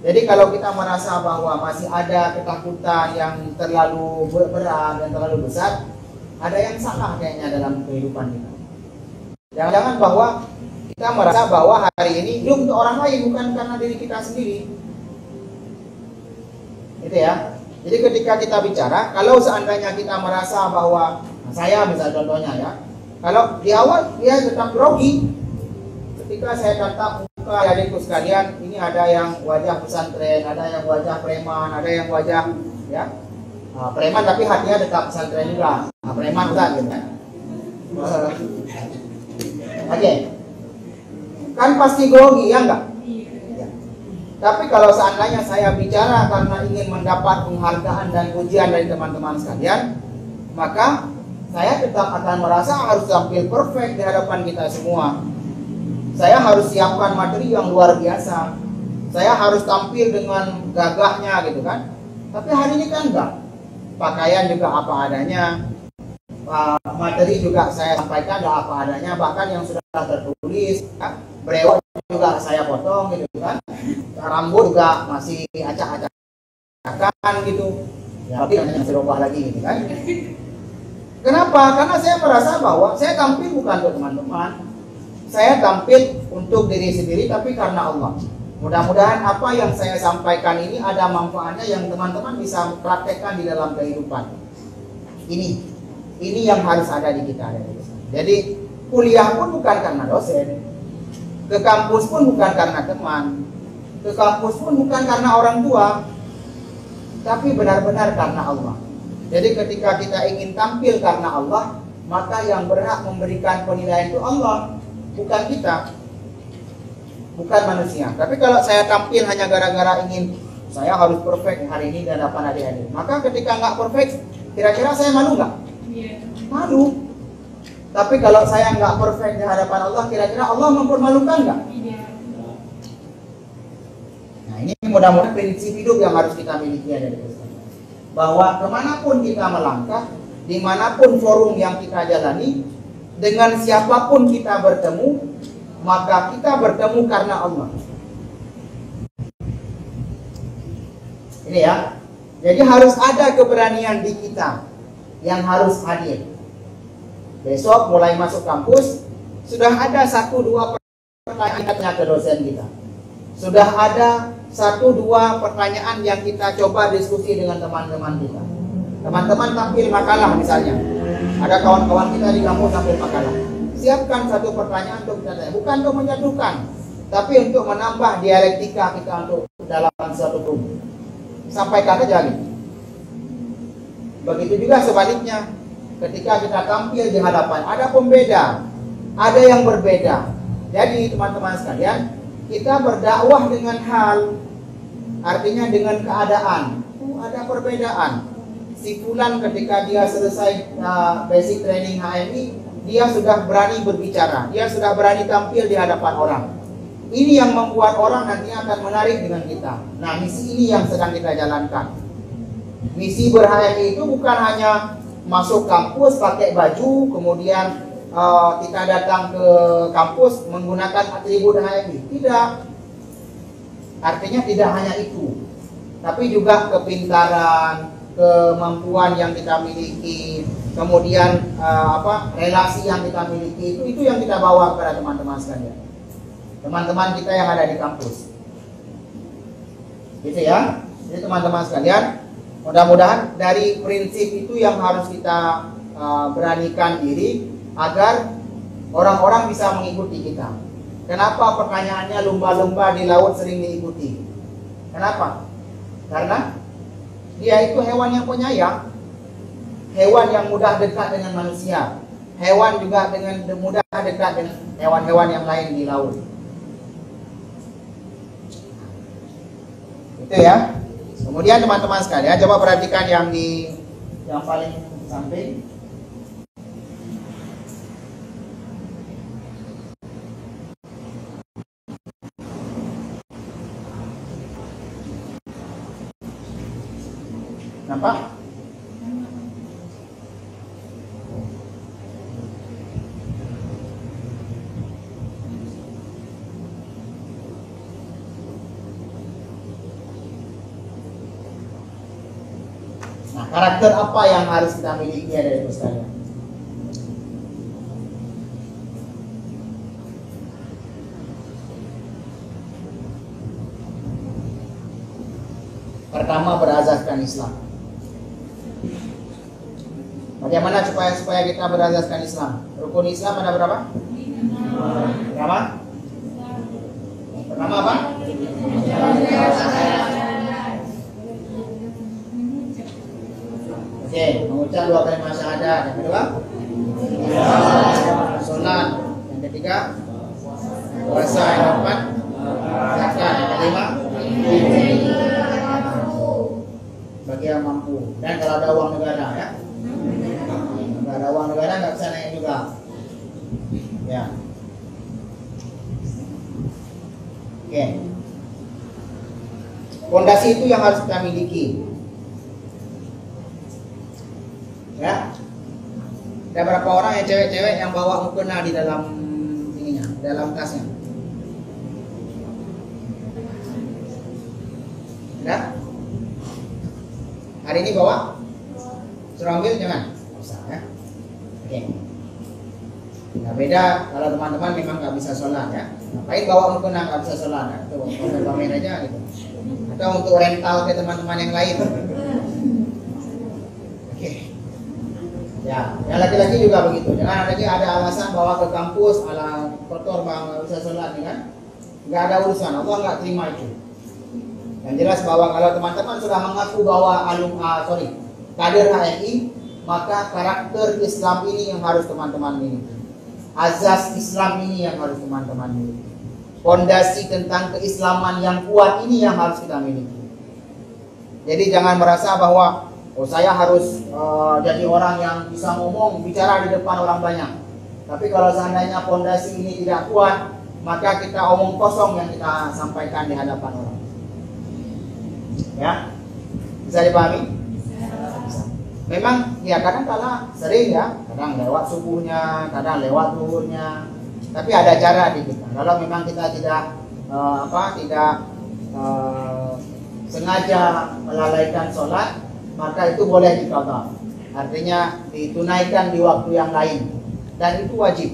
Jadi kalau kita merasa bahwa masih ada ketakutan yang terlalu berat dan terlalu besar, ada yang salah kayaknya dalam kehidupan kita. Jangan-jangan bahwa kita merasa bahwa hari ini hidup untuk orang lain, bukan karena diri kita sendiri. Gitu ya. Jadi ketika kita bicara, kalau seandainya kita merasa bahwa, saya misal contohnya ya, kalau di awal dia tetap grogi, ketika saya tatap muka adikku sekalian, ini ada yang wajah pesantren, ada yang wajah preman, ada yang wajah ya preman tapi hatinya tetap pesantren juga, preman bukan gitu kan? Oke. Kan pasti grogi ya enggak? Tapi kalau seandainya saya bicara karena ingin mendapat penghargaan dan pujian dari teman-teman sekalian, maka saya tetap akan merasa harus tampil perfect di hadapan kita semua. Saya harus siapkan materi yang luar biasa. Saya harus tampil dengan gagahnya gitu kan. Tapi hari ini kan enggak. Pakaian juga apa adanya. Materi juga saya sampaikan apa adanya, bahkan yang sudah tertulis, kan? Brewok juga saya potong gitu kan. Rambut juga masih acak-acakan gitu. Ya, tapi hanya dirubah lagi gitu kan. Kenapa? Karena saya merasa bahwa saya tampil bukan untuk teman-teman. Saya tampil untuk diri sendiri tapi karena Allah. Mudah-mudahan apa yang saya sampaikan ini ada manfaatnya yang teman-teman bisa praktekkan di dalam kehidupan. Ini yang harus ada di kita. Jadi kuliah pun bukan karena dosen. Ke kampus pun bukan karena teman. Ke kampus pun bukan karena orang tua. Tapi benar-benar karena Allah. Jadi ketika kita ingin tampil karena Allah, maka yang berhak memberikan penilaian itu Allah, bukan kita, bukan manusia. Tapi kalau saya tampil hanya gara-gara ingin saya harus perfect hari ini dan hadapan adik-adik, maka ketika nggak perfect, kira-kira saya malu nggak? Malu. Tapi kalau saya nggak perfect di hadapan Allah, kira-kira Allah mempermalukan nggak? Nah ini mudah-mudahan prinsip hidup yang harus kita miliki dari Islam. Bahwa kemanapun kita melangkah, dimanapun forum yang kita jalani, dengan siapapun kita bertemu, maka kita bertemu karena Allah. Ini ya. Jadi harus ada keberanian di kita yang harus hadir. Besok mulai masuk kampus, sudah ada 1-2 pertanyaan ke dosen kita. Sudah ada 1-2 pertanyaan yang kita coba diskusi dengan teman-teman kita. Teman-teman tampil makalah misalnya. Ada kawan-kawan kita di kampus tampil makalah. Siapkan 1 pertanyaan untuk kita tanya. Bukan untuk menjatuhkan, tapi untuk menambah dialektika kita untuk dalam suatu grup. Sampaikan aja gitu. Begitu juga sebaliknya. Ketika kita tampil di hadapan, ada pembeda, ada yang berbeda. Jadi teman-teman sekalian, kita berdakwah dengan hal, artinya dengan keadaan. Ada perbedaan. Si fulan ketika dia selesai basic training HMI, dia sudah berani berbicara, dia sudah berani tampil di hadapan orang. Ini yang membuat orang nantinya akan menarik dengan kita. Nah, misi ini yang sedang kita jalankan. Misi ber-HMI itu bukan hanya masuk kampus pakai baju, kemudian kita datang ke kampus menggunakan atribut HMI. Tidak. Artinya tidak hanya itu, tapi juga kepintaran, kemampuan yang kita miliki, kemudian relasi yang kita miliki, itu yang kita bawa kepada teman-teman sekalian, teman-teman kita yang ada di kampus, gitu ya. Jadi teman-teman sekalian, mudah-mudahan dari prinsip itu yang harus kita beranikan diri agar orang-orang bisa mengikuti kita. Kenapa pertanyaannya lumba-lumba di laut sering diikuti? Kenapa? Karena dia itu hewan yang penyayang, hewan yang mudah dekat dengan manusia, hewan juga dengan mudah dekat dengan hewan-hewan yang lain di laut. Itu ya. Kemudian teman-teman sekalian, coba perhatikan yang paling samping. Nampak? Nah, karakter apa yang harus kita miliki dari itu sekalian? Pertama, berazaskan Islam. Bagaimana supaya kita berazaskan Islam? Rukun Islam ada berapa? Berapa? Pertama apa? Oke, mengucap 2 kalimat syahadat. Yang kedua, sholat. Yang ketiga, puasa. Yang keempat, zakat. Yang kelima, bagi yang mampu. Dan kalau ada uang negara, ya. Kalau ada uang negara nggak bisa naik juga. Ya. Oke. Fondasi itu yang harus kita miliki. Ya. Ada berapa orang yang cewek-cewek yang bawa mukena di dalam ininya, dalam tasnya? Ada? Hari ini bawa? Suruh ambil jangan? Bisa ya. Oke. Nah, beda kalau teman-teman memang nggak bisa sholat ya. Ngapain bawa mukena nggak bisa sholat? Nah, itu pamer aja gitu. Atau untuk rental ke teman-teman yang lain. Oke. Ya, yang laki-laki juga begitu. Jangan ada alasan bawa ke kampus ala kotor bang nggak bisa sholat, ya kan? Nggak ada urusan. Allah nggak terima itu. Yang jelas bahwa kalau teman-teman sudah mengaku bahwa kader HMI, maka karakter Islam ini yang harus teman-teman miliki. Azas Islam ini yang harus teman-teman miliki. Fondasi tentang keislaman yang kuat ini yang harus kita miliki. Jadi jangan merasa bahwa saya harus jadi orang yang bisa bicara di depan orang banyak. Tapi kalau seandainya fondasi ini tidak kuat, maka kita omong kosong yang kita sampaikan di hadapan orang. Ya, bisa dipahami? Bisa. Memang ya kadang-kala sering ya, kadang lewat subuhnya, kadang lewat zuhurnya. Tapi ada cara di kita. Kalau memang kita tidak sengaja melalaikan sholat, maka itu boleh diqadha. Artinya ditunaikan di waktu yang lain. Dan itu wajib.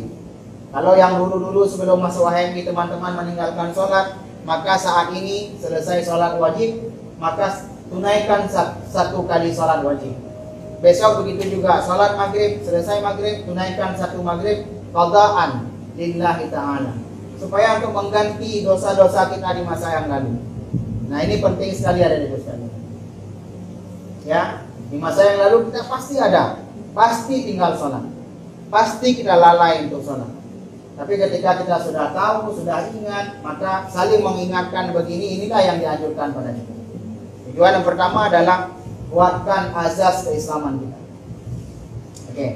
Kalau yang dulu-dulu sebelum masuk HMI teman-teman meninggalkan sholat, maka saat ini selesai sholat wajib, maka tunaikan 1 kali sholat wajib. Besok begitu juga, sholat maghrib, selesai maghrib, tunaikan 1 maghrib qadaan lillahi ta'ala, supaya untuk mengganti dosa-dosa kita di masa yang lalu. Nah, ini penting sekali ada di sekalian. Ya, di masa yang lalu kita pasti tinggal sholat, pasti kita lalai untuk sholat. Tapi ketika kita sudah tahu, sudah ingat, maka saling mengingatkan begini, inilah yang dianjurkan pada kita. Tujuan yang pertama adalah kuatkan azas keislaman kita. Oke.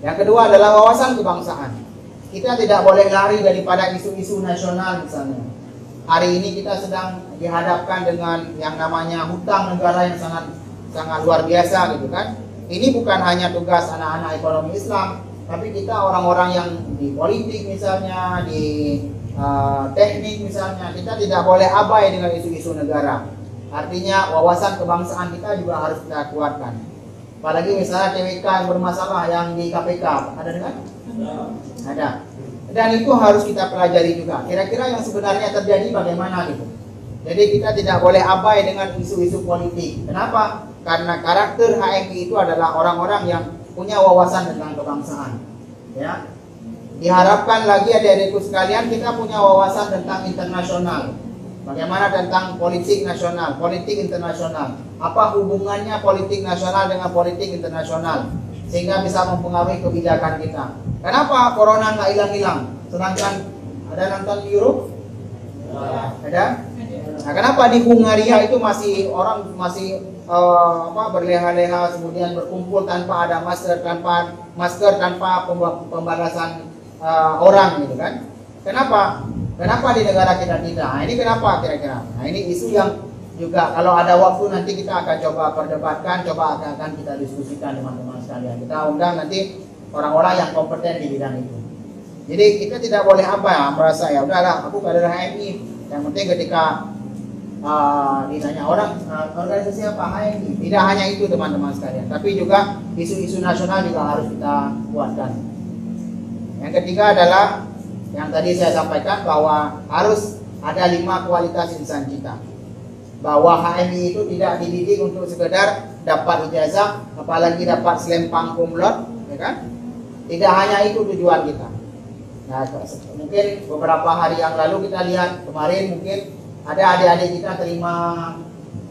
Yang kedua adalah wawasan kebangsaan. Kita tidak boleh lari daripada isu-isu nasional misalnya. Hari ini kita sedang dihadapkan dengan yang namanya hutang negara yang sangat luar biasa gitu kan. Ini bukan hanya tugas anak-anak ekonomi Islam, tapi kita orang-orang yang di politik misalnya, di teknik misalnya, kita tidak boleh abai dengan isu-isu negara. Artinya wawasan kebangsaan kita juga harus kita kuatkan. Apalagi misalnya TWK yang bermasalah yang di KPK, ada dengar? Ada. Dan itu harus kita pelajari juga. Kira-kira yang sebenarnya terjadi bagaimana gitu. Jadi kita tidak boleh abai dengan isu-isu politik. Kenapa? Karena karakter HMI itu adalah orang-orang yang punya wawasan tentang kebangsaan. Ya. Diharapkan lagi adik-adikku sekalian kita punya wawasan tentang internasional. Bagaimana tentang politik nasional, politik internasional. Apa hubungannya politik nasional dengan politik internasional? Sehingga bisa mempengaruhi kebijakan kita. Kenapa corona nggak hilang-hilang? Sedangkan ada nonton di Europe? Ada? Nah, kenapa di Hungaria itu masih orang berleha-leha, kemudian berkumpul tanpa ada masker, tanpa pembatasan orang gitu kan? Kenapa? Kenapa di negara kita tidak? Nah, ini kenapa kira-kira? Nah, ini isu yang juga kalau ada waktu nanti kita akan coba perdebatkan, akan kita diskusikan teman-teman sekalian. Kita undang nanti orang-orang yang kompeten di bidang itu. Jadi kita tidak boleh merasa ya udahlah aku kader HMI. Yang penting ketika ditanya orang organisasi apa HMI. Tidak hanya itu teman-teman sekalian, tapi juga isu-isu nasional juga harus kita kuatkan. Yang ketiga adalah yang tadi saya sampaikan bahwa harus ada 5 kualitas insan kita. Bahwa HMI itu tidak dididik untuk sekedar dapat ijazah, apalagi dapat selempang cum laude, ya kan? Tidak hanya itu tujuan kita. Nah, mungkin beberapa hari yang lalu kita lihat, kemarin mungkin ada adik-adik kita terima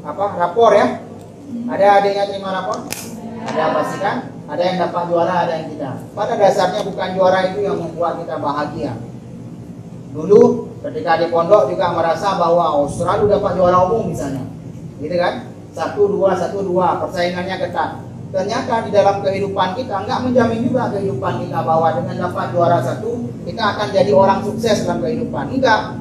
rapor ya. Ada adiknya terima rapor? Ada pastikan? Ada yang dapat juara, ada yang tidak. Pada dasarnya bukan juara itu yang membuat kita bahagia. Dulu ketika di pondok juga merasa bahwa selalu dapat juara umum misalnya, gitu kan? 1-2, persaingannya ketat. Ternyata di dalam kehidupan kita nggak menjamin juga kehidupan kita bahwa dengan dapat juara 1 kita akan jadi orang sukses dalam kehidupan. Enggak.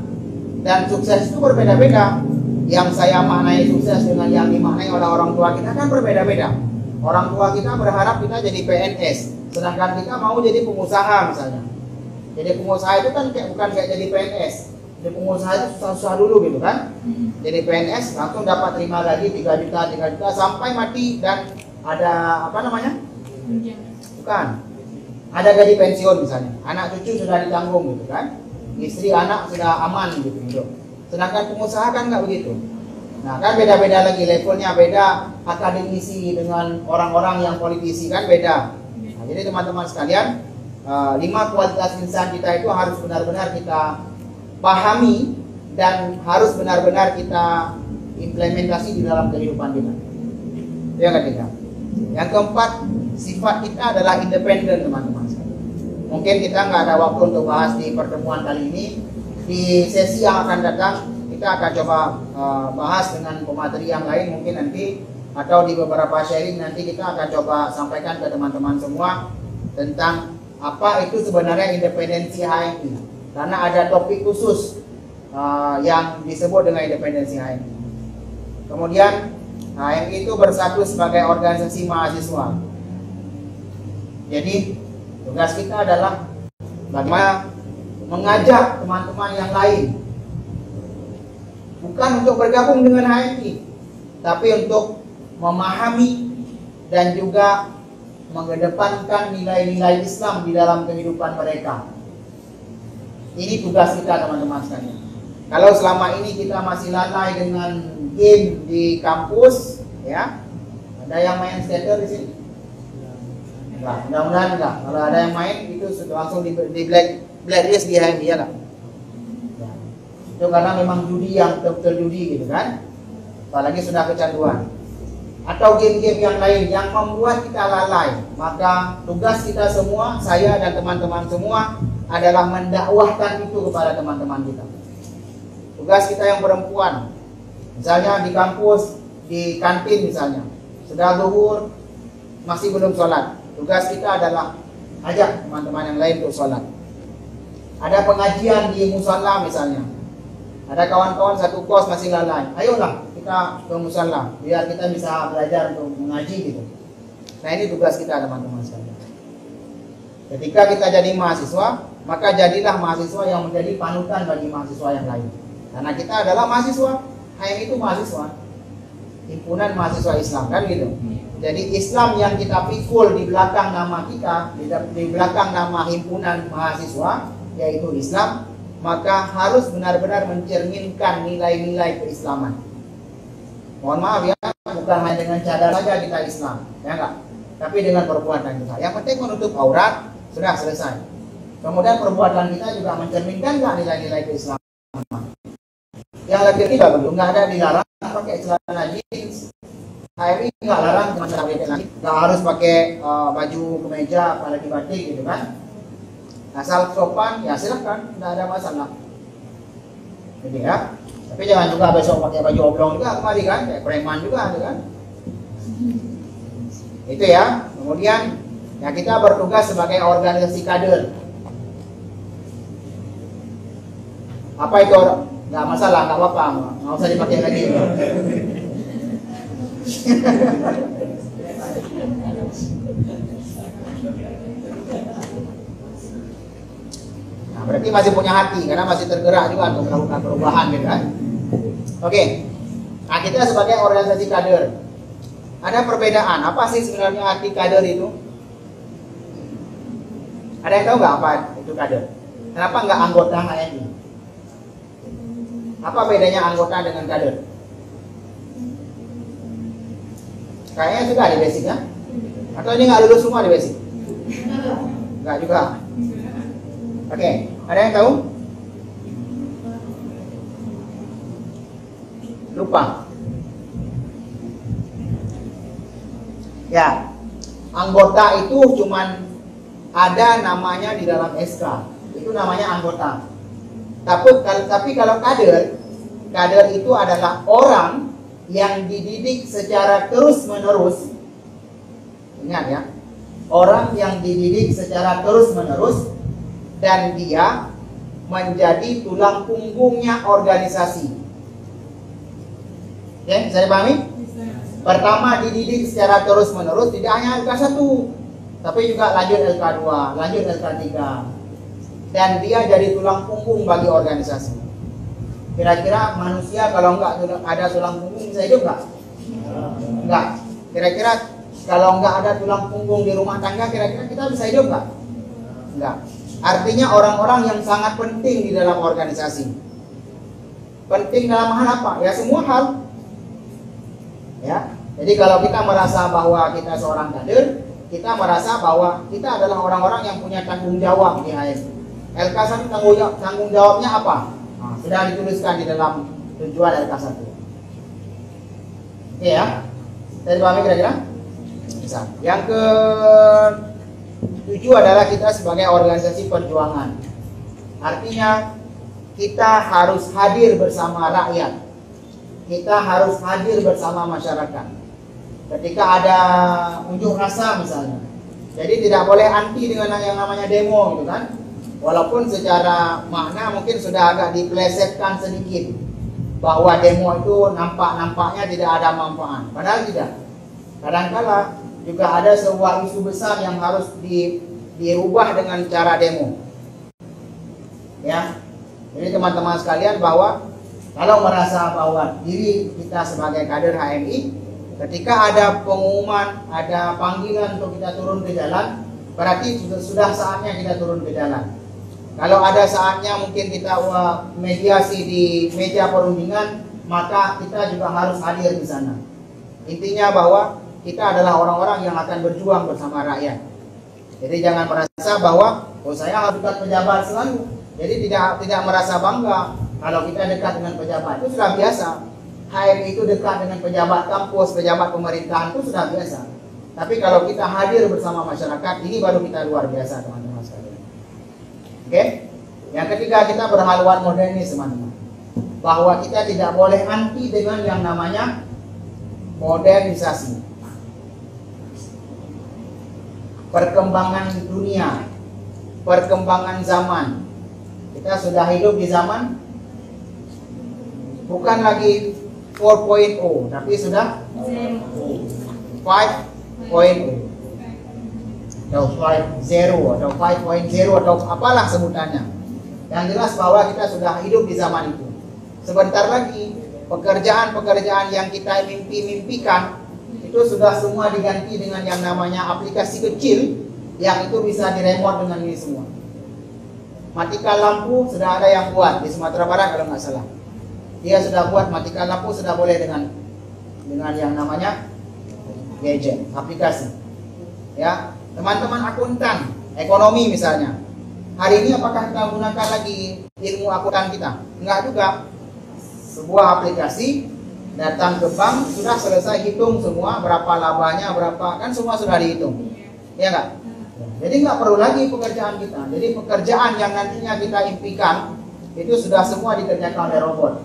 Dan sukses itu berbeda-beda. Yang saya maknai sukses dengan yang dimaknai oleh orang tua kita kan berbeda-beda. Orang tua kita berharap kita jadi PNS, sedangkan kita mau jadi pengusaha misalnya. Jadi pengusaha itu kan bukan kayak jadi PNS. Jadi pengusaha itu susah-susah dulu gitu kan. Jadi PNS langsung dapat terima gaji 3 juta sampai mati dan ada bukan. Ada gaji pensiun misalnya. Anak cucu sudah ditanggung gitu kan. Istri anak sudah aman gitu. Sedangkan pengusaha kan nggak begitu. Nah kan beda-beda lagi, levelnya beda, akademisi dengan orang-orang yang politisi kan beda. Nah, jadi teman-teman sekalian, 5 kualitas insan kita itu harus benar-benar kita pahami dan harus benar-benar kita implementasi di dalam kehidupan kita. Itu yang ketiga. Yang keempat, sifat kita adalah independen teman-teman sekalian. Mungkin kita nggak ada waktu untuk bahas di pertemuan kali ini. Di sesi yang akan datang kita akan coba bahas dengan pemateri yang lain mungkin nanti, atau di beberapa sharing nanti kita akan coba sampaikan ke teman-teman semua tentang apa itu sebenarnya independensi HMI, karena ada topik khusus yang disebut dengan independensi HMI. Kemudian HMI itu bersatu sebagai organisasi mahasiswa. Jadi tugas kita adalah bagaimana mengajak teman-teman yang lain, bukan untuk bergabung dengan HMI, tapi untuk memahami dan juga mengedepankan nilai-nilai Islam di dalam kehidupan mereka. Ini tugas kita teman-teman sekalian. Kalau selama ini kita masih lalai dengan game di kampus, ya, ada yang main skater di sini? Enggak, mudah-mudahan enggak. Kalau ada yang main itu langsung di blacklist di HMI ya lah. Itu karena memang judi yang terjudi gitu kan, apalagi sudah kecanduan. Atau game-game yang lain yang membuat kita lalai, maka tugas kita semua, saya dan teman-teman semua adalah mendakwahkan itu kepada teman-teman kita. Tugas kita yang perempuan, misalnya di kampus, di kantin misalnya, sudah zuhur masih belum sholat, tugas kita adalah ajak teman-teman yang lain untuk sholat. Ada pengajian di musola misalnya, ada kawan-kawan satu kos masih lalai, ayolah kita ke musola biar kita bisa belajar untuk mengaji gitu. Nah ini tugas kita teman-teman sekalian. Ketika kita jadi mahasiswa, maka jadilah mahasiswa yang menjadi panutan bagi mahasiswa yang lain. Karena kita adalah mahasiswa, HM itu mahasiswa, himpunan mahasiswa Islam kan gitu. Jadi Islam yang kita pikul di belakang nama kita, di belakang nama himpunan mahasiswa, yaitu Islam, maka harus benar-benar mencerminkan nilai-nilai keislaman. Mohon maaf ya, bukan hanya dengan cadar saja kita Islam, ya enggak? Tapi dengan perbuatan kita. Yang penting menutup aurat, sudah selesai. Kemudian perbuatan kita juga mencerminkan nggak nilai-nilai keislaman. Yang laki-laki nggak ada dilarang pakai celana jeans. HMI nggak larang nggak harus pakai baju kemeja apalagi batik gitu kan. Asal sopan ya silahkan, nggak ada masalah. Jadi ya, tapi jangan juga besok pakai baju oblong juga kemari kan, kayak preman juga ada kan. Itu ya. Kemudian ya kita bertugas sebagai organisasi kader. Apa itu? Nggak masalah, nggak apa-apa, nggak usah dipakai lagi. Nah, berarti masih punya hati karena masih tergerak juga untuk melakukan perubahan gitu kan. Oke. Nah, kita sebagai organisasi kader ada perbedaan. Apa sih sebenarnya arti kader itu? Ada yang tahu nggak apa itu kader? Kenapa nggak anggota HMI? Apa bedanya anggota dengan kader? Kayaknya sudah di basic ya? Atau ini nggak lulus semua di basic? Nggak juga. Oke, ada yang tahu? Lupa. Ya, anggota itu cuman ada namanya di dalam SK. Itu namanya anggota. Tapi kalau kader itu adalah orang yang dididik secara terus-menerus. Ingat ya, orang yang dididik secara terus-menerus dan dia menjadi tulang punggungnya organisasi. Oke, bisa dipahami? Pertama dididik secara terus-menerus, tidak hanya LK1, tapi juga lanjut LK2, lanjut LK3. Dan dia jadi tulang punggung bagi organisasi. Kira-kira manusia kalau nggak ada tulang punggung bisa hidup nggak? Nggak. Kira-kira kalau nggak ada tulang punggung di rumah tangga, kira-kira kita bisa hidup nggak? Nggak. Artinya orang-orang yang sangat penting di dalam organisasi. Penting dalam hal apa? Ya semua hal. Ya. Jadi kalau kita merasa bahwa kita seorang kader, kita merasa bahwa kita adalah orang-orang yang punya tanggung jawab di HMI. LK1 tanggung jawabnya apa? Nah, sudah dituliskan di dalam tujuan LK1. Oke ya. Saya dipahami kira-kira? Bisa. Yang ke-7 adalah kita sebagai organisasi perjuangan. Artinya kita harus hadir bersama rakyat. Kita harus hadir bersama masyarakat. Ketika ada unjuk rasa misalnya. Jadi tidak boleh anti dengan yang namanya demo gitu kan. Walaupun secara makna mungkin sudah agak diplesetkan sedikit bahwa demo itu nampaknya tidak ada manfaat. Padahal tidak. Kadang-kala juga ada sebuah isu besar yang harus dirubah dengan cara demo. Ya. Jadi teman-teman sekalian bahwa kalau merasa bahwa diri kita sebagai kader HMI, ketika ada pengumuman, ada panggilan untuk kita turun ke jalan, berarti sudah saatnya kita turun ke jalan. Kalau ada saatnya mungkin kita mediasi di meja perundingan, maka kita juga harus hadir di sana. Intinya bahwa kita adalah orang-orang yang akan berjuang bersama rakyat. Jadi jangan merasa bahwa saya harus dekat pejabat selalu. Jadi tidak merasa bangga kalau kita dekat dengan pejabat. Itu sudah biasa. HMI itu dekat dengan pejabat kampus, pejabat pemerintahan itu sudah biasa. Tapi kalau kita hadir bersama masyarakat, ini baru kita luar biasa teman-teman sekalian. Oke? Yang ketiga, kita berhaluan modernis teman-teman. Bahwa kita tidak boleh anti dengan yang namanya modernisasi. perkembangan dunia, perkembangan zaman. Kita sudah hidup di zaman bukan lagi 4.0, tapi sudah 5.0 atau 5.0 atau 5.0 atau apalah sebutannya. Yang jelas bahwa kita sudah hidup di zaman itu. Sebentar lagi pekerjaan-pekerjaan yang kita mimpi-mimpikan itu sudah semua diganti dengan yang namanya aplikasi kecil yang itu bisa diremote dengan ini semua. Matikan lampu sudah ada yang buat di Sumatera Barat kalau nggak salah. Dia sudah buat matikan lampu sudah boleh dengan yang namanya gadget, aplikasi. Ya, teman-teman akuntan, ekonomi misalnya. Hari ini apakah kita gunakan lagi ilmu akuntan kita? Enggak juga. Sebuah aplikasi datang ke bank sudah selesai hitung semua berapa labanya, berapa kan semua sudah dihitung. Ya enggak? Jadi nggak perlu lagi pekerjaan kita. Jadi pekerjaan yang nantinya kita impikan itu sudah semua dikerjakan oleh robot.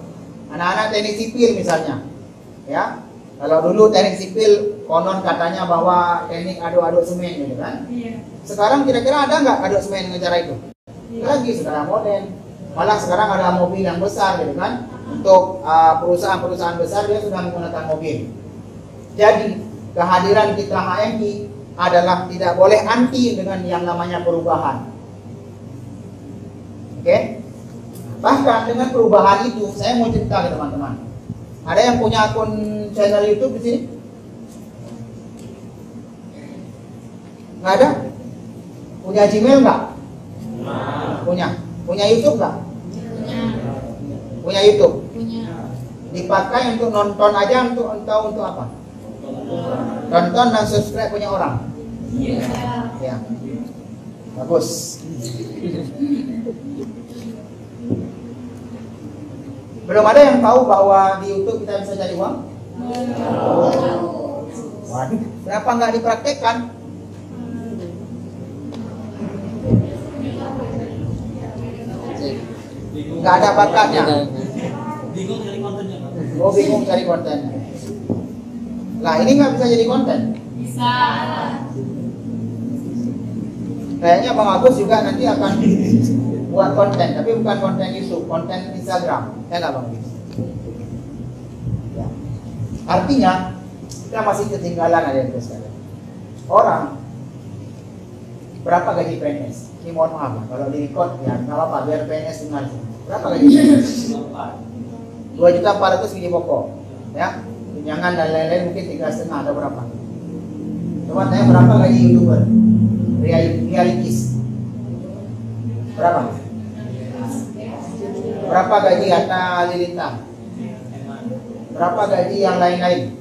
Anak-anak teknik sipil misalnya, ya. Kalau dulu teknik sipil konon katanya bahwa teknik aduk-aduk semen gitu kan. Sekarang kira-kira ada nggak aduk semen dengan cara itu? Lagi sudah modern. Malah sekarang ada mobil yang besar gitu kan. Untuk perusahaan-perusahaan besar dia sudah menggunakan mobil. Jadi kehadiran kita HMI adalah tidak boleh anti dengan yang namanya perubahan. Oke? Bahkan dengan perubahan itu, saya mau cerita ke teman-teman. Ada yang punya akun channel YouTube di sini? Nggak ada? Punya Gmail nggak? Punya. Punya YouTube nggak? Punya YouTube. Dipakai untuk nonton aja untuk apa? Tonton dan subscribe punya orang. Ya. Bagus. Belum ada yang tahu bahwa di YouTube kita bisa cari uang? Waduh, kenapa nggak dipraktekkan? Nggak ada bakatnya. Bingung cari kontennya. Oh, bingung cari kontennya. Lah ini nggak bisa jadi konten. Bisa. Kayaknya Bang Agus juga nanti akan buat konten, tapi bukan konten YouTube, konten Instagram. Ya nggak Bang? Ya. Artinya kita masih ketinggalan ada yang sekalian. Orang berapa gaji PNS? Ini mohon maaf lah, kalau di record ya nggak apa-apa biar PNS dengar. Berapa gaji PNS? 2.400.000 gaji pokok, ya. Tunjangan dan lain-lain mungkin 3,5 atau berapa? Coba tanya berapa gaji YouTuber? Realitis berapa? Berapa gaji Atta Halilintar? Berapa gaji yang lain-lain?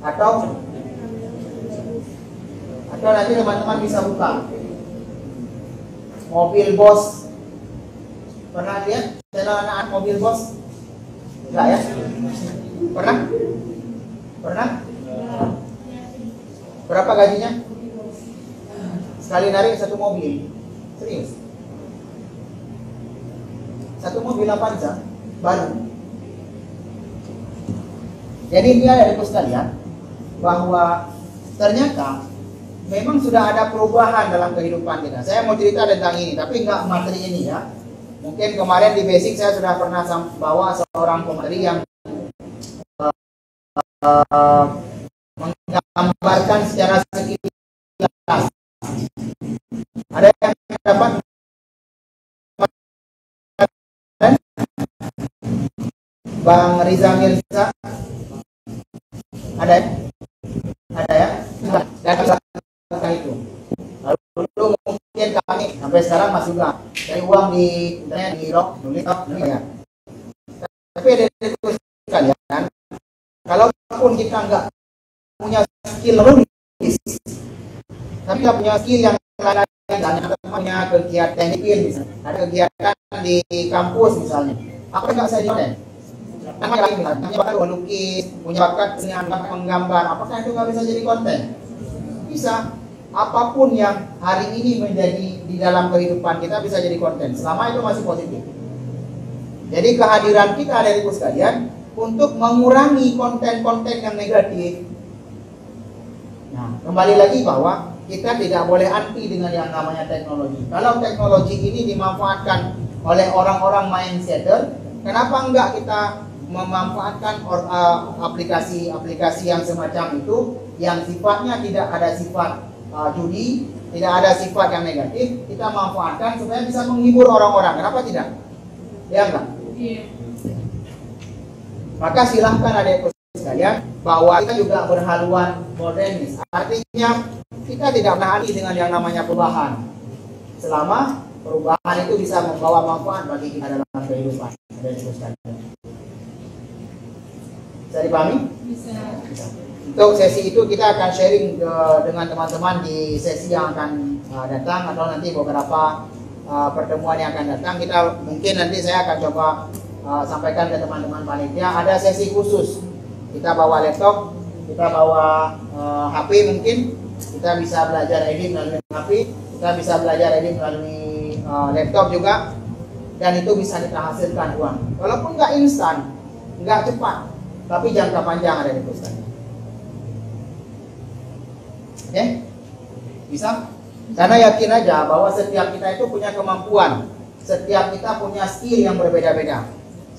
Atau nanti teman-teman bisa buka mobil bos. Pernah lihat channel anak-anak mobil bos? Enggak ya? Pernah? Pernah? Berapa gajinya? Sekali narik satu mobil. Serius. Satu mobil Avanza baru. Jadi ini ada sekalian bahwa ternyata memang sudah ada perubahan dalam kehidupan kita. Saya mau cerita tentang ini, tapi nggak materi ini ya. Mungkin kemarin di basic saya sudah pernah bawa seorang pemateri yang menggambarkan secara sekilas. Ada yang dapat Bang Riza Mirza? Ada ya? Ada ya? Dan itu. Lalu dulu mungkin kami sampai sekarang masih juga cari uang di internet, di rock, nulis ya. Tapi ada itu sekalian, kalaupun kita nggak punya skill menulis, tapi kita punya skill yang lain, misalnya punya kegiatan misalnya, ada kegiatan di kampus misalnya, apa nggak saya konten? Nama lain misalnya, punya bakat melukis, punya bakat menggambar, apakah itu nggak bisa jadi konten? Bisa. Apapun yang hari ini menjadi di dalam kehidupan kita bisa jadi konten, selama itu masih positif. Jadi kehadiran kita dari ibu sekalian untuk mengurangi konten-konten yang negatif. Nah, Kembali lagi bahwa kita tidak boleh anti dengan yang namanya teknologi. Kalau teknologi ini dimanfaatkan oleh orang-orang mindsetter, kenapa enggak kita memanfaatkan aplikasi-aplikasi yang semacam itu yang sifatnya tidak ada sifat judi, tidak ada sifat yang negatif, kita manfaatkan supaya bisa menghibur orang-orang. Kenapa tidak? Ya enggak? Iya. Maka silahkan adikku sekalian bahwa kita juga berhaluan modernis. Artinya kita tidak menaati dengan yang namanya perubahan. Selama perubahan itu bisa membawa manfaat bagi kita dalam kehidupan. Adikku sekalian. Bisa dipahami? Bisa. Untuk sesi itu kita akan sharing dengan teman-teman di sesi yang akan datang atau nanti beberapa pertemuan yang akan datang. Kita mungkin nanti saya akan coba sampaikan ke teman-teman panitia ada sesi khusus. Kita bawa laptop, kita bawa HP mungkin, kita bisa belajar edit melalui HP, kita bisa belajar edit melalui laptop juga, dan itu bisa kita hasilkan uang. Walaupun nggak instan, nggak cepat, tapi jangka panjang ada di perusahaan. Oke? Bisa? Karena yakin aja bahwa setiap kita itu punya kemampuan, setiap kita punya skill yang berbeda-beda.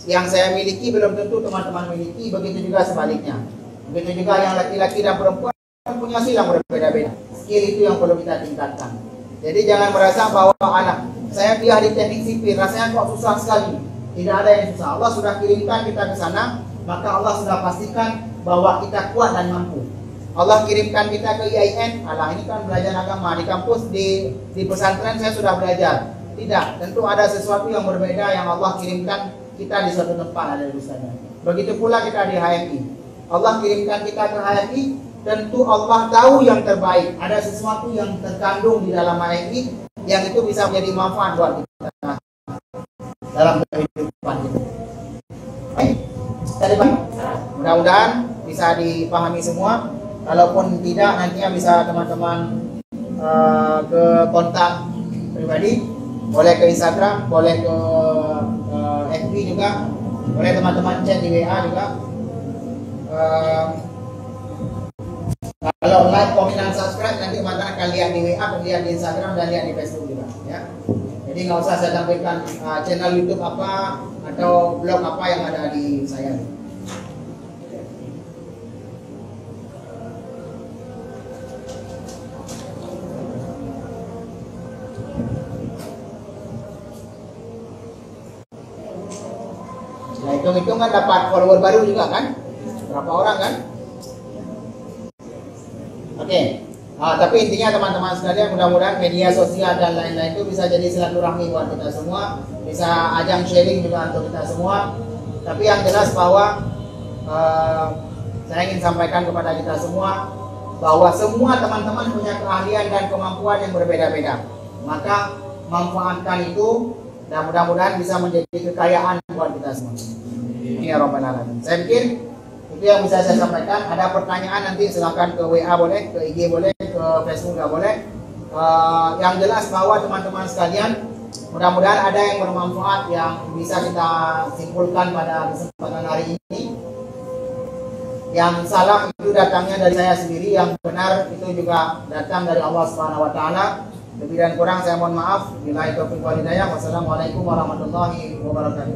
Yang saya miliki belum tentu teman-teman miliki, begitu juga sebaliknya. Begitu juga yang laki-laki dan perempuan punya skill yang berbeda-beda. Skill itu yang perlu kita tingkatkan. Jadi jangan merasa bahwa anak saya kuliah di teknik sipil, rasanya kok susah sekali. Tidak ada yang susah. Allah sudah kirimkan kita ke sana, maka Allah sudah pastikan bahwa kita kuat dan mampu. Allah kirimkan kita ke IAIN, alah ini kan belajar agama di kampus, di pesantren saya sudah belajar. Tidak, tentu ada sesuatu yang berbeda yang Allah kirimkan kita di suatu tempat ada di sana. Begitu pula kita di HMI. Allah kirimkan kita ke HMI, tentu Allah tahu yang terbaik. Ada sesuatu yang terkandung di dalam HMI yang itu bisa menjadi manfaat buat kita dalam kehidupan kita. Mudah-mudahan bisa dipahami semua. Kalaupun tidak, nantinya bisa teman-teman ke kontak pribadi, boleh ke Instagram, boleh ke FB juga, boleh teman-teman chat di WA juga. Kalau like, komen, dan subscribe, nanti teman-teman akan lihat di WA, lihat di Instagram, dan lihat di Facebook juga. Ya. Jadi nggak usah saya tampilkan channel YouTube apa atau blog apa yang ada di saya. Nah, hitung-hitung kan dapat follower baru juga kan? Berapa orang kan? Oke. Tapi intinya teman-teman sekalian, mudah-mudahan media sosial dan lain-lain itu bisa jadi silaturahmi buat kita semua, bisa ajang sharing juga untuk kita semua. Tapi yang jelas bahwa saya ingin sampaikan kepada kita semua bahwa semua teman-teman punya keahlian dan kemampuan yang berbeda-beda. Maka manfaatkan itu dan mudah-mudahan bisa menjadi kekayaan buat kita semua. Ya Rabbal Alamin. Saya pikir itu yang bisa saya sampaikan. Ada pertanyaan nanti silakan ke WA boleh, ke IG boleh, ke Facebook juga boleh. Yang jelas bahwa teman-teman sekalian, mudah-mudahan ada yang bermanfaat yang bisa kita simpulkan pada kesempatan hari ini. Yang salah itu datangnya dari saya sendiri, yang benar itu juga datang dari Allah Subhanahu wa taala. Lebih dan kurang saya mohon maaf. Billahi taufiq wal hidayah. Wassalamualaikum warahmatullahi wabarakatuh.